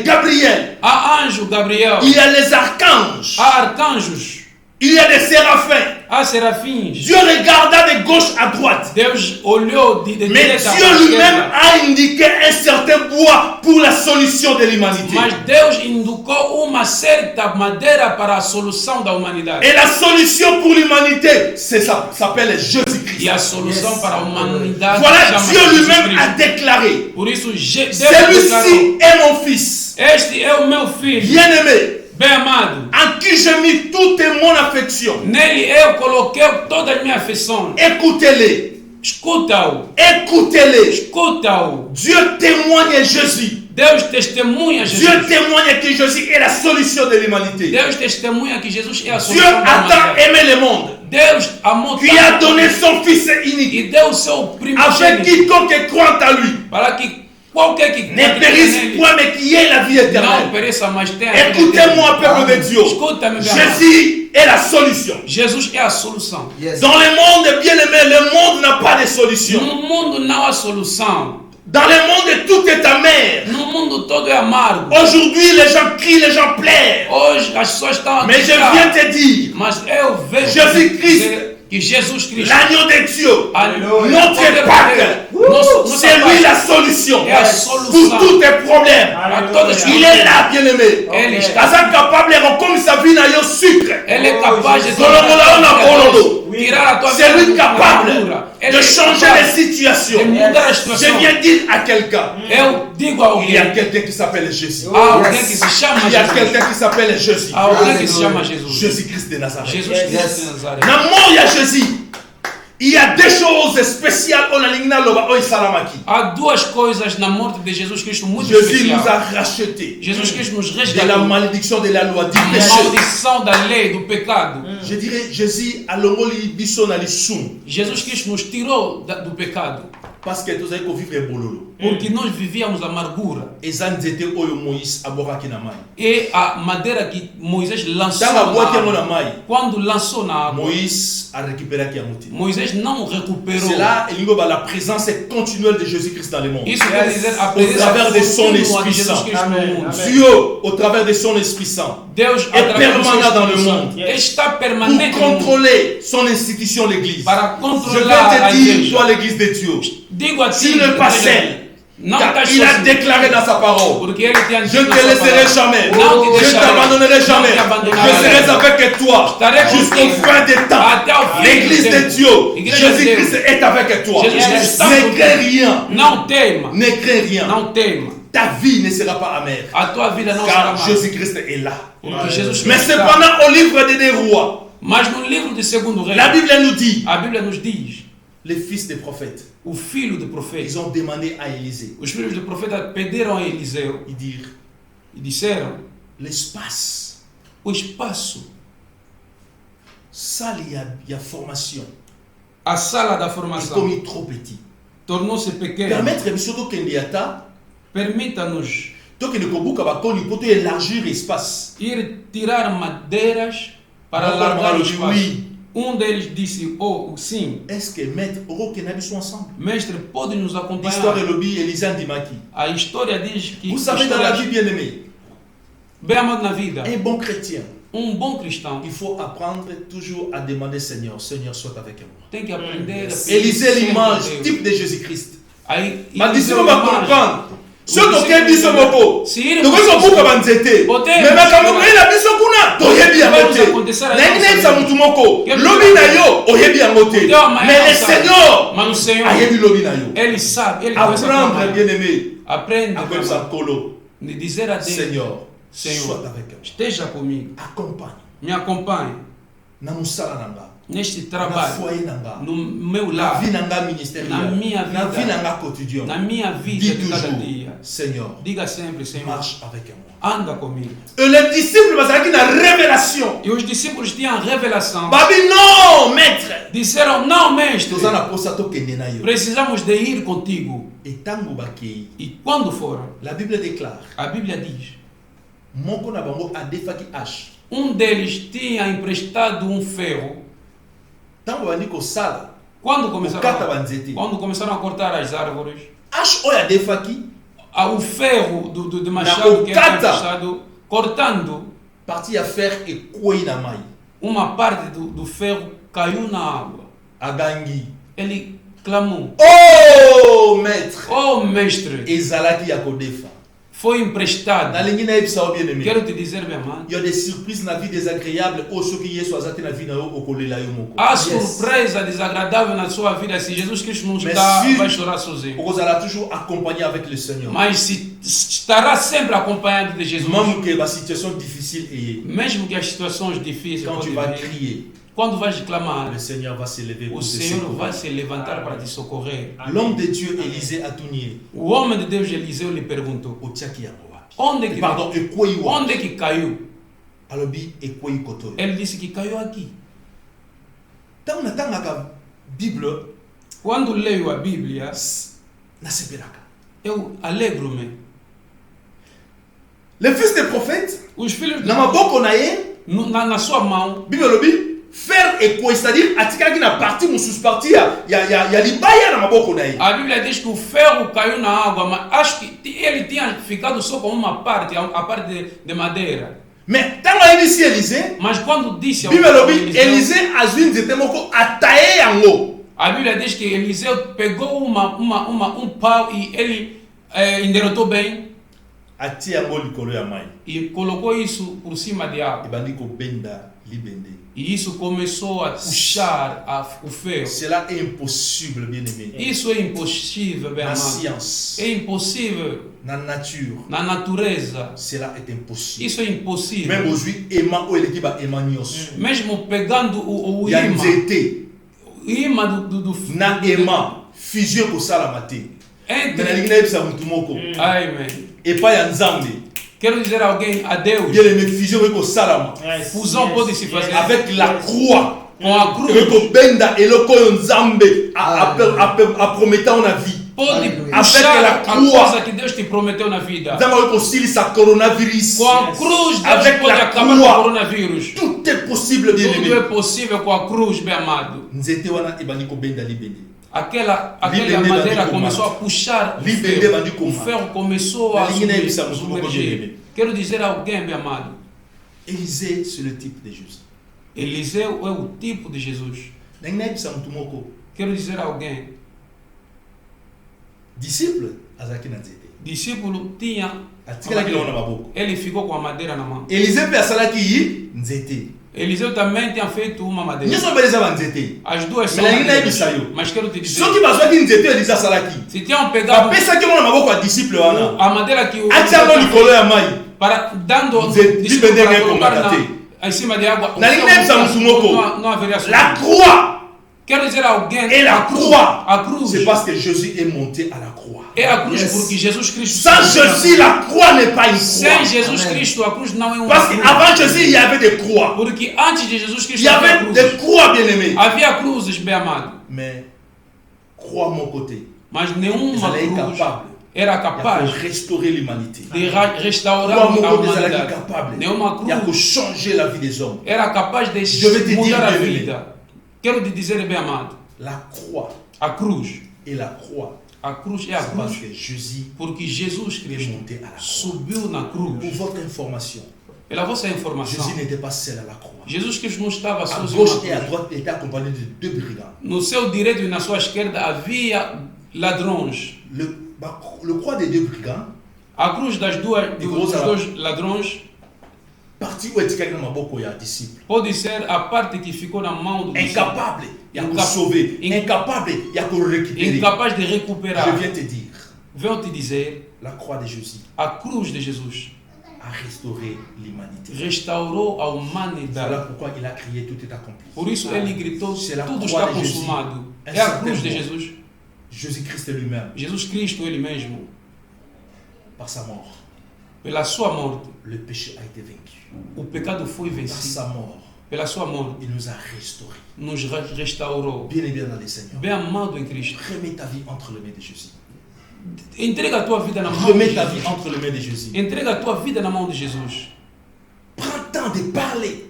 Gabriel, há anjo Gabriel, il y a les archanges, há arcanjos, Il y a des séraphins. Há serafins. Dieu regarda de gauche à droite. Deus olhou de Mais direita Dieu para lui-même esquerda. a indiqué un certain bois pour la solution de l'humanité. Mas Deus indicou uma certa madeira para a solução da humanidade. Et la solution pour l'humanité, ça s'appelle Jésus-Christ. E a solução para a humanidade Voilà, chama-se Dieu Jesus lui-même a Cristo. déclaré, Por isso, Deus celui-ci declarou: est mon fils, este é o meu filho, bien-aimé, bem amado. en qui j'ai mis toute mon affection. Nele eu coloquei toda a minha afeição. Écoutez-les, Escuta-o, écoutez-les. escuta-o. Dieu témoigne Jésus. Deus testemunha Dieu Jesus. témoigne que Jésus est la solution de l'humanité. Deus testemunha que Jesus é a Dieu solução da a tant humanidade. aimé le monde Deus amou qu'il a tanto donné son Fils unique, e deu o seu afin primogênito quiconque croit à lui para que qualquer que ne périsse point, mais qu'il y ait la vie não éternelle. pereça, mas tenha a vida Écoutez-moi, eterna. peuple de Dieu. Escuta-me, meu amado. Jésus est la solution. Jesus é a solução. Yes. Dans le monde, bien aimé, le monde n'a pas de solution. No mundo não há solução. Dans le monde, tout est amer. No mundo todo é amargo. Aujourd'hui, les gens crient, les gens pleurent. Hoje as pessoas estão a Mais je gritar. viens te dire, Mas eu vejo Jesus Cristo, que Jesus Cristo, l'agneau de Dieu, Aleluia. notre Pâques, c'est lui la solution É a pour solução tous tes problèmes. para todas as Il est là, bien-aimé. Ele está. Asa capable de comme sa vie n'a eu sucre. Ele é capaz de tirar a tua C'est lui vida da capable amargura. Ele de é changer capaz les situations. de mudar a Je situação. viens dire à quelqu'un, Eu digo a il y a alguém, quelqu'un qui s'appelle Jésus. há alguém que se chama Il y a Jesus. quelqu'un qui s'appelle Jésus. Há alguém que se chama Jesus. Jésus-Christ de Nazareth. Jesus Cristo de Nazaré. Dans mort, il y a Jésus. Il y a des choses spéciales on a ligné loba on salamaki. Há duas coisas na morte de Jesus Cristo muito Jésus nous especiais. a rachetés Jesus Cristo nos de la resgatou malédiction de la loi du da péché. maldição da lei, do pecado. Je dirais Jésus a longoli biso na lisum Jesus Cristo nos tirou do pecado, parce que tous avez vivre bololo. porque nós vivíamos a amargura. Ezan zete oyo Moïse aboraki na mai. E a madeira que Moisés lançou Tanga na boaki na água, mai. quando lançou na água, Moïse a récupéré qui a mouti. Moisés não recuperou. C'est là la présence continuelle de Jésus-Christ dans le monde. Isso quer dizer a Au travers presença de son contínua Esprit de Jesus Saint. Cristo no mundo. Dieu, au travers de son Esprit Saint, Deus, é através do seu permanente dans le Espírito monde. Santo, está pour permanente no mundo contrôler son institution, l'Église. para Je controlar vais a te dire, igreja. toi, l'Église de Dieu, Digo a ti, tu n'es pas igreja, seul, não car estás il a sozinho, déclaré dans sa parole. porque ele te Je ne te laisserai jamais, Não te je ne deixarei, t'abandonnerai não jamais, te abandonarei. je serai avec toi Estarei jusqu'au contigo fin des temps. até o fim L'Église do de tempo. Dieu, Igreja de Jésus-Christ Deus. est avec toi. Jesus está Ne contigo. crains rien, Não tema, ne crains rien. não tema. Ta vie ne sera pas amère, A tua vida não será car má. Jésus-Christ est là. Porque Jesus Mais Cristo está. cependant, au livre des rois, Mas no livro de Segundo Rei, la Bible nous dit, a Bíblia nos diz, les fils des prophètes, o filho do profeta, ils ont demandé à Élisée, os filhos do profeta pediram a Eliseu ils dirent, e disseram, l'espace, o espaço, ça, il y a formation, a sala da et formação, comme il est trop petit. tornou-se pequena. Permettre surtout qu'il y a Permita-nos donc il peut élargir l'espace. ir tirar madeiras para Não, alargar o não, espaço. oui. Deles disse, sim, Est-ce que maître, Oro Kenabi sont ensemble? mestre, pode nos L'histoire est acompanhar. lobby Élisée Ndimaki. A história diz que, Vous savez, dans la vie bien aimée, bem amado na vida, un bon chrétien, bom cristão il faut apprendre toujours à demander Seigneur, Seigneur, sois avec moi. tem que aprender a pedir Élisée, sempre a l'image Deus. type de Jésus-Christ. Aí, Ma Eliseu, disciples va imagem. comprendre. Ce que biso moko. Se ele Donc ils sont pour nzete. Pote- Mais makambo na biso kuna toyebi yango te. Na ngine sa mutu moko. Lobi na yo oyebi yango te. Mais le Seigneur Mas o Senhor, ayebi lobi na yo. Ele sabe, Ele conhece a tua Apprendre mãe. bien aimé. Aprende Après meu ça amado, colo. de dizer a Deus, Seigneur, Senhor, sois avec moi. esteja comigo, Accompagne. me acompanhe Na musala nanga. neste Na trabalho, foyer nanga. no meu Na lar, vie nanga ministérielle. Na minha Na vida. vie nanga quotidien. na minha vida Dis de cada toujours, dia. Seigneur, Diga sempre, Senhor, marche avec moi. anda comigo. Et les disciples bazalaki na révélation. E os discípulos tinham revelação. Babi non, maître. Disseram, não, mestre, Toza na posa tokende na yo. precisamos de ir contigo. Et tango bakei. E quando foram, La Bible déclare, a Bíblia diz, moko na bango adefaki hache. deles tinha emprestado ferro. Tango bandi kosala, Quando kokata banzete. começaram a cortar as árvores, Hache oyo adefaki, o ferro do machado que era kokata. emprestado, cortando, parti à faire ekwei na mai. uma parte do ferro caiu na água. Agangi. Ele clamou: Oh, maître. oh mestre, Ezalaki ya kodefa. foi emprestado. Nalingi na ebisa o bien-aimé. Quero te dizer, meu amado, Il y a des surprises na vie désagréables. Oh, ce qui yesu azati na vie na yo okolela yo moko. há surpresa desagradável na sua vida se Jesus Cristo não Mas está, se- vai chorar sozinho. Okozala toujours accompagné avec le Seigneur. Mas se estará sempre acompanhado de Jesus, Même que la situation difficile est, mesmo que as situações difíceis quand tu podem vas vir, crier, quando vais clamar, le Seigneur va s'élever o pour te Senhor secourir. vai se levantar para te socorrer. L'homme de Dieu, Élisée Atounier, O homem de Deus Eliseu lhe perguntou: Otiaki Yangoa. onde que, Pardon, Ekweyiwa. onde que caiu? Alobi Ekweyi Koto. Ele disse que caiu aqui. Tant natangaka Bible, Quando leio a Bíblia, nasepelaka. eu alegro-me. Le fils des prophètes, Os filhos de na maboko na ye, na sua mão, Bible lobi, faire ekweyi, c'est-à-dire atikaki na partie mosusu partie ya libaya na maboko na ye. a Bíblia diz que o ferro caiu na água, mas acho que ele tinha ficado só com uma parte, a parte de madeira. Mais tant ayebisi Élisée, Mas quando disse ao Bible lobi, Eliseu, Élisée azwi nzete moko ataye yango. a Bíblia diz que Eliseu pegou um pau e ele endereçou bem Atie yango likolo ya mai. e colocou isso por cima de água. Ebandi kobenda libende. E isso começou a puxar o ferro. Cela est impossible, bien-aimé. Isso é impossível, meu Na amado. science, É impossível na nature, na natureza. cela est impossible. Isso é impossível. Même aujourd'hui, Emma ou eleki ba Emma nyonso. Mesmo pegando o Ya imã, nzete o imã do na Emma, fusion kosalama te. Mais entre. nalingi nayebisa mutu moko. Amen. Epai ya Nzambe. Quero dizer a alguém adeus. Bien-aimé, fusion okoki kosalama. Fusão pode se fazer Avec la croix. com a Okoki cruz. kobenda eloko oyo Nzambe apromettant na vie. Pode Aleluia. puxar Avec a la croix. coisa que Deus te prometeu na vida. Nzambe okoki kosilisa coronavirus. Com a cruz, Deus Avec pode la acabar com o croix. coronavírus. Tout est possible, Tudo bien-aimé. é possível com a cruz, meu amado. Nzete wana ebandi kobenda libende. Aquela Libende madeira bandi começou a combate. puxar o Libende ferro. bandi O combate. ferro começou a Nalingi nayebisa mutu moko submergir. bien-aimé. Quero dizer a alguém, meu amado, Élisée, c'est le type de Jésus. Eliseu é o tipo de Jesus. Nalingi nayebisa mutu moko. Quero dizer a alguém, Disciple azalaki na nzete. discípulo tinha a Atikalaki nango na madeira. maboko. Ele ficou com a madeira na mão. Élisée mpe asalaki yi nzete. Eliseu também tinha feito uma madeira. Nyonso mpe eza banzete. As duas são Mais nalingi madeiras. nayebisa yo. Mas quero te dizer, Soki bazwaki nzete oyo Élisée asalaki, se tinham pegado bapesaki yango na maboko ya disciple wana, a madeira que o atia yango likolo ya mai. para dando Nzete- discípulo libende para ngai colocar kombata em cima de água, Nalingi nayebisa mutu moko. não haveria La solução. croix. Quero dizer a alguém, Et la croix. a cruz C'est parce que Jésus est monté à la croix. é a cruz Yes. porque Jesus Cristo Sans Jésus, la croix n'est pas une sem croix. Jesus Amen. Cristo a cruz não é uma Parce cruz. qu'avant Jésus, il y avait des croix. Porque antes de Jesus Il Cristo y havia avait cruzes. des croix, bien-aimés. Havia cruzes, bem amado, Mais croix mon côté. mas nenhuma Ela é cruz incapaz. era Il y a capaz que restaurer l'humanité. de restaurar Croix a mon côté, ela é humanidade. incapable. Nenhuma Il y a que cruz changer la vie des hommes. era capaz de Je vais te mudar dire, a bien-aimé. vida. Quero te dizer, bem amado, La croix a cruz et la croix, é a c'est parce cruz que Jésus porque Jesus est Cristo monté à la croix. subiu na Pour cruz. votre information, Pela vossa informação, Jésus n'était pas seul à la croix. Jesus Cristo não estava À sozinho gauche et na à cruz. droite, il était accompagné de deux brigands. No seu direito e na sua esquerda havia ladrões. Le croix des deux brigands, A cruz dos dois ladrões parti où est-il quelqu'un dans ma boca, il y a un disciple. pode ser a parte que ficou na mão do discípulo. Incapable, il y a que sauver. Incapable, il y a que récupérer. Incapaz de recuperar. Je viens te dire, Venho te dizer, la croix de Jésus a cruz de Jesus a restauré l'humanité. restaurou a Voilà humanidade. pourquoi il a crié, tout est accompli. Por isso ele gritou, C'est la tudo croix está de Jésus. consumado. Un É a certain cruz de mot. Jesus. Jésus-Christ lui-même, Jesus Cristo, ele mesmo, par sa mort, pela sua morte, le péché a été vaincu. o pecado foi Par vencido. sa mort, Pela sua morte, il nous a restaurés. nos restaurou. Bien et bien dans les Seigneurs. Bem amado em Cristo. Remets ta vie entre les mains de Jésus. Entrega a tua vida na mão de Remets ta vie Jesus. entre les mains de Jésus. Entrega a tua vida na mão de Jesus. Prends le temps de parler.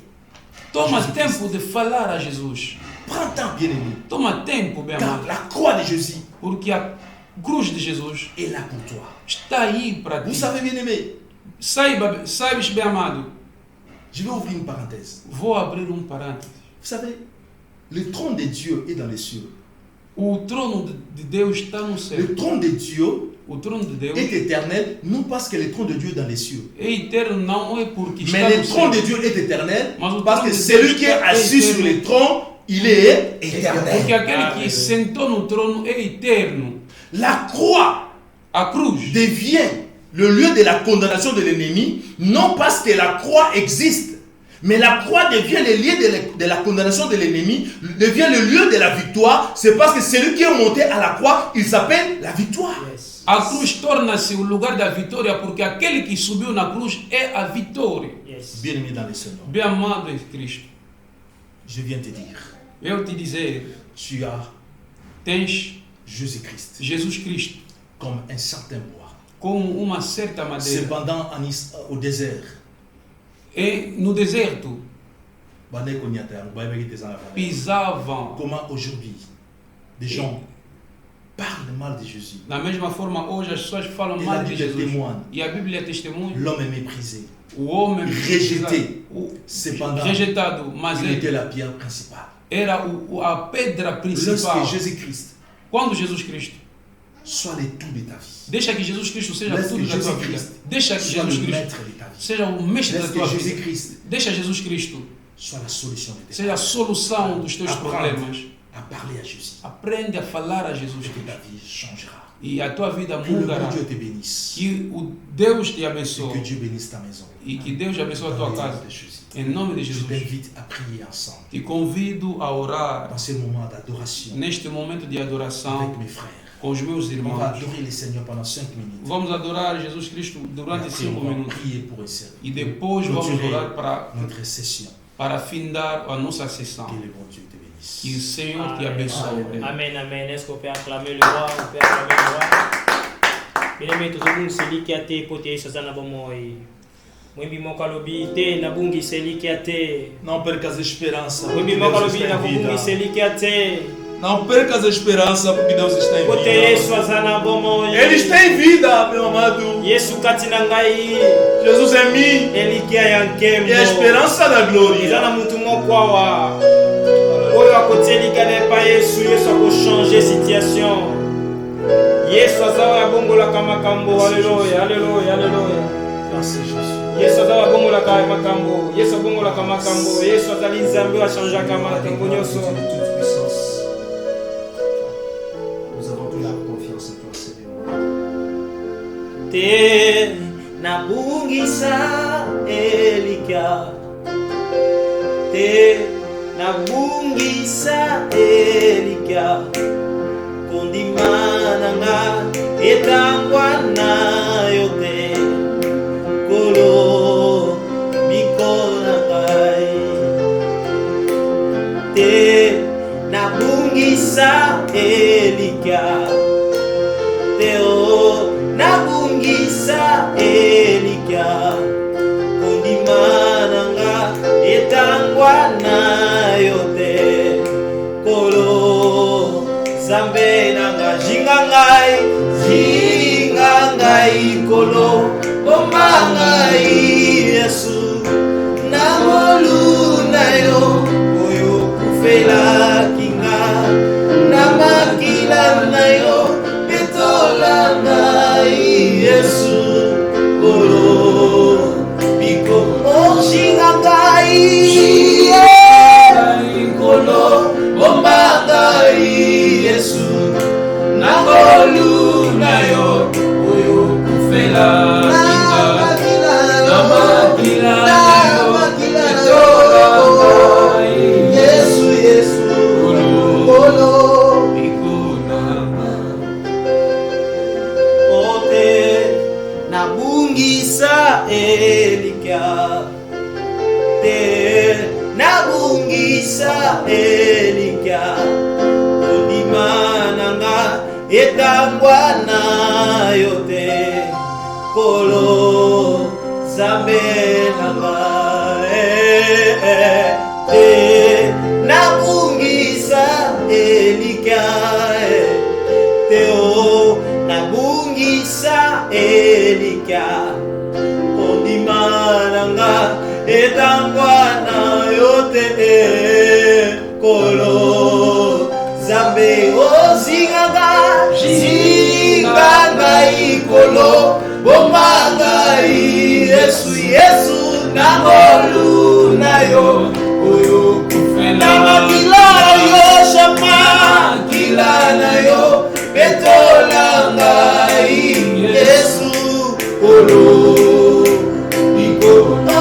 Toma Jesus tempo de falar a Jesus. Prends le temps, bien-aimé. Toma tempo, bem Car amado. la croix de Jésus Porque a cruz de Jesus est là pour toi. está aí para ti. Vous savez, bien-aimé, Sabes, bem amado, Je vais ouvrir une parenthèse. Vou abrir parênteses. Vous savez, le trône de Dieu est dans les cieux. O trono de Deus está no céu. Le trône de Dieu O trono de Deus est éternel, non parce que le trône de Dieu est dans les cieux. é eterno, não é porque está Mais no le trône céu. de Dieu est éternel Mas o parce trono que de celui Deus qui est é assis eterno. sur le trône, il est Porque éternel. aquele que sentou no trono é eterno. La croix A cruz devient le lieu de la condamnation de l'ennemi, non parce que la croix existe, mais la croix devient le lieu de la condamnation de l'ennemi, devient le lieu de la victoire. C'est parce que celui qui est monté à la croix, il s'appelle la victoire. Yes. A cruz torna-se o lugar da vitória, porque aquele que subiu na cruz é a vitória. Yes. Bien-aimé dans le Seigneur, Bem amado em Cristo, je viens te dire, eu te dizer, tu as tens Jésus-Christ Jesus Cristo comme un certain bois. como uma certa madeira. Cependant, au désert, E no deserto pisavam. comment aujourd'hui des gens parlent mal de Jésus. Da mesma forma, hoje as pessoas falam Et mal la de Bible Jesus. témoigne, E a Bíblia testemunha. l'homme est méprisé. O homem Rejeté. o- Cependant, rejeitado, mas il ele était la pierre principale. era a pedra principal. Lorsque Jésus-Christ Quando Jesus Cristo, soit le tout de ta vie, deixa que Jesus Cristo seja Laisse tudo que da tua Jesus vida. Cristo Deixa que soit Jesus le Cristo maître de ta vie, seja o mestre da laisse tua que vida. Jésus-Christ Deixa Jesus Cristo soit la solution de tes seja a solução dos teus Apprendre problemas. à parler à Jésus. Aprende a falar a Jesus Et que ta Cristo. vie changera. E a tua vida Que le bon mudará. Dieu te bénisse. Que o Deus te Et abençoe. que Dieu bénisse ta maison. E que Deus abençoe a Dans tua le nom casa. de Jésus. Em nome de Je Jesus. t'invite à prier ensemble Te convido a orar dans ce moment d'adoration neste momento de avec adoração mes frères. com os meus On va irmãos. adorer le Seigneur pendant 5 minutes. Vamos adorar Jesus Cristo Et durante après, 5 on va minutos. prier pour essayer. E depois vamos Continuer orar notre session. para findar a nossa sessão. Que le bon Dieu te bénisse. Que o Senhor te Amen. abençoe. Amen, amen. Est-ce qu'on peut acclamer le roi? On peut acclamer le roi. Bien-aimé, tout le monde, c'est lui qui a été poté, ça n'a pas moi. Mwimbi mokalobi te na bungi seli qui a te. Não percas a esperança. Mwimbi Porque Deus mokalobi está na em vida. bungi seli qui a te. Não percas a esperança porque Deus está em Pote vida. Yesu azana bomo. Ele está em vida, meu amado. Yesu katina ngai. Jesus é mim. Eli qui a yankemo. E a esperança da glória. Ezana mutu mokwawa. Oyo akoteli kane pa Yesu, Yesu akochange situation. Yesu azawa ya bongolaka makambo. Alléluia, alléluia, alléluia. Merci Jésus. Yesu azawa bongolaka makambo. Yesu abongolaka makambo. Yesu azali nzambe achangeaka makambo nyonso. De toute puissance. Nous avons toujours confiance en toi, Seigneur. Te nabungisa elika. Te nabungisa elika. Kondimananga etangwa na yote. Kolo mikona ngai. Te nabungisa elika. Teo nabungisa elika. Kondimananga etangwa na yote. Kolo zambe nanga jinga ngai kolo bomba ngai Yesu namolu na yo oyo kufela kinga na makila na yo petola ngai Yesu kolo biko oshinga ngai kolo bomba ngai Yesu nangolu na yo oyo kufela kinga na makila na yo petola ngai Yesu Yesu kolo biko ote nabungisa elika te nabungisa elika odimananga etangwa na yote kolo zambe nanga te nabungisa elika teo nabungisa elika kondimananga etangwana yote kolo Zambe ozinganga zinganga ikolo bomanga Yesu Yesu nangolu nayo oyo kufela makila yo shama kila nayo betolanga Yesu kolo ikolo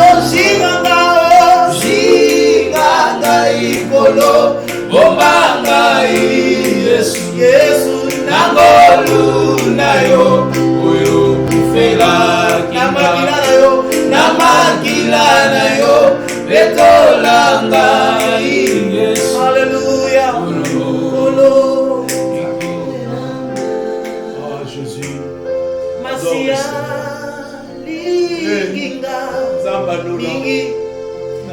zinganga ikolo bomanga Yesu Yesu nangolu nayo oyo kufela namakila nayo betolanga Yesu Alléluia Ah, Jésus. Masia linginga lingi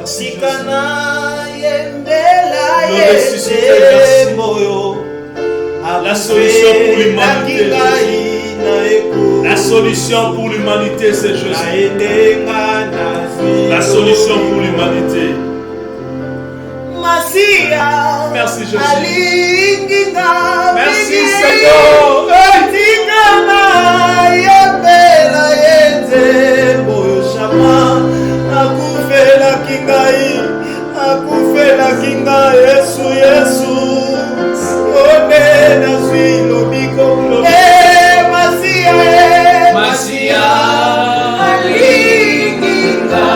sikana yembela yese moyo La solution pour l'humanité. La solution pour l'humanité, c'est Jésus. La solution pour l'humanité. Merci Jésus. Merci Seigneur. Akufela kinga Yesu Yesu Obe na zwilo biko Masia alinginga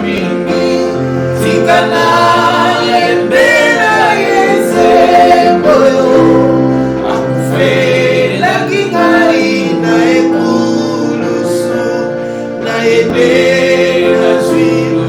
mingi Sikana yembela yeze moyo Akufela kinga ina ekulusu Na ebe na zwilo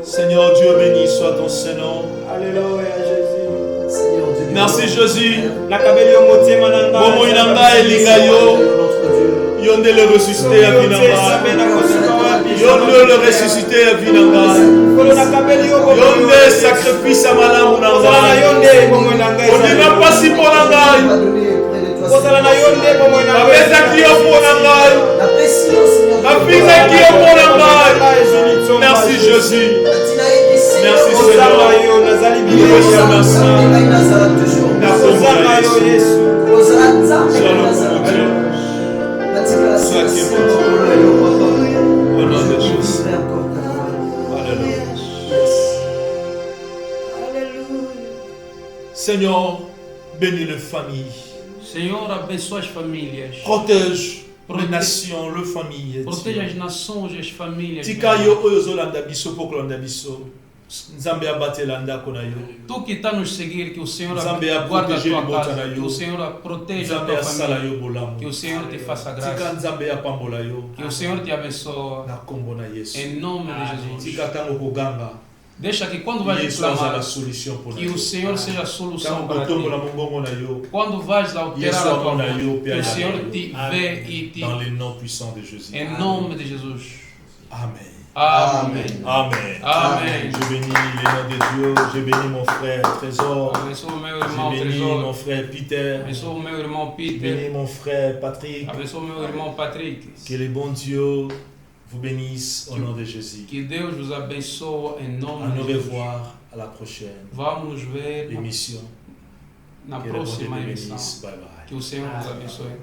Seigneur Dieu béni soit ton Seigneur. Alléluia Jésus. Seigneur Dieu. Merci Jésus. Bomo inanga elinga yo. Yonde le ressuscité à Vinanga. Yonde le ressuscité à Vinanga. Yonde sacrifice à Malamu Nanga. On ne va pas si pour Nanga. Apesa kio pour Nanga. Apesa kio pour Nanga. Merci Jésus. Merci Seigneur. Seigneur, bénis les familles. Senhor, abençoa as famílias. Protège les nations, les familles. Protège as nações e as famílias. Tika yo oyo zolanda biso pokolanda biso. Nzambe abatelanda kona yo. Tu que está nos seguir, que o Senhor Nzambe guarda a tua bota na casa, yo. que o Senhor proteja a Nzambe tua asala família, yo bolamu. que o Senhor te faça Tika graça, Nzambe apambola yo. que o Senhor te abençoe. Na kombo na Yesu. Em nome de Jesus. Tika tango koganga. Deixa que quando vais Yesu azala clamar, solution pour que o Senhor seja a solução Tango para kotombola ti. mongongo na yo. Quando vais alterar Yesu a tua amona voz, yo, que Père o Senhor Yahweh. te vê e te... Dans le nom puissant de Jésus. Em nome de Jesus. Amen. Amém. Amen. Amém. Je bénis le nom de Dieu. Je bénis mon frère Trésor. Abençoa o meu irmão Je bénis mon Trésor. frère Peter. Abençoa o meu irmão Je bénis Peter. mon frère Patrick. Abençoa o meu irmão Patrick. Que le bon Dieu vous bénisse au nom de Jésus. Que Deus vos abençoe em À nome nous de Jesus. revoir à la prochaine Vamos nos ver émission. na Que le bon Dieu próxima te emissão. bénisse. Bye bye. Que o Senhor nos abençoe.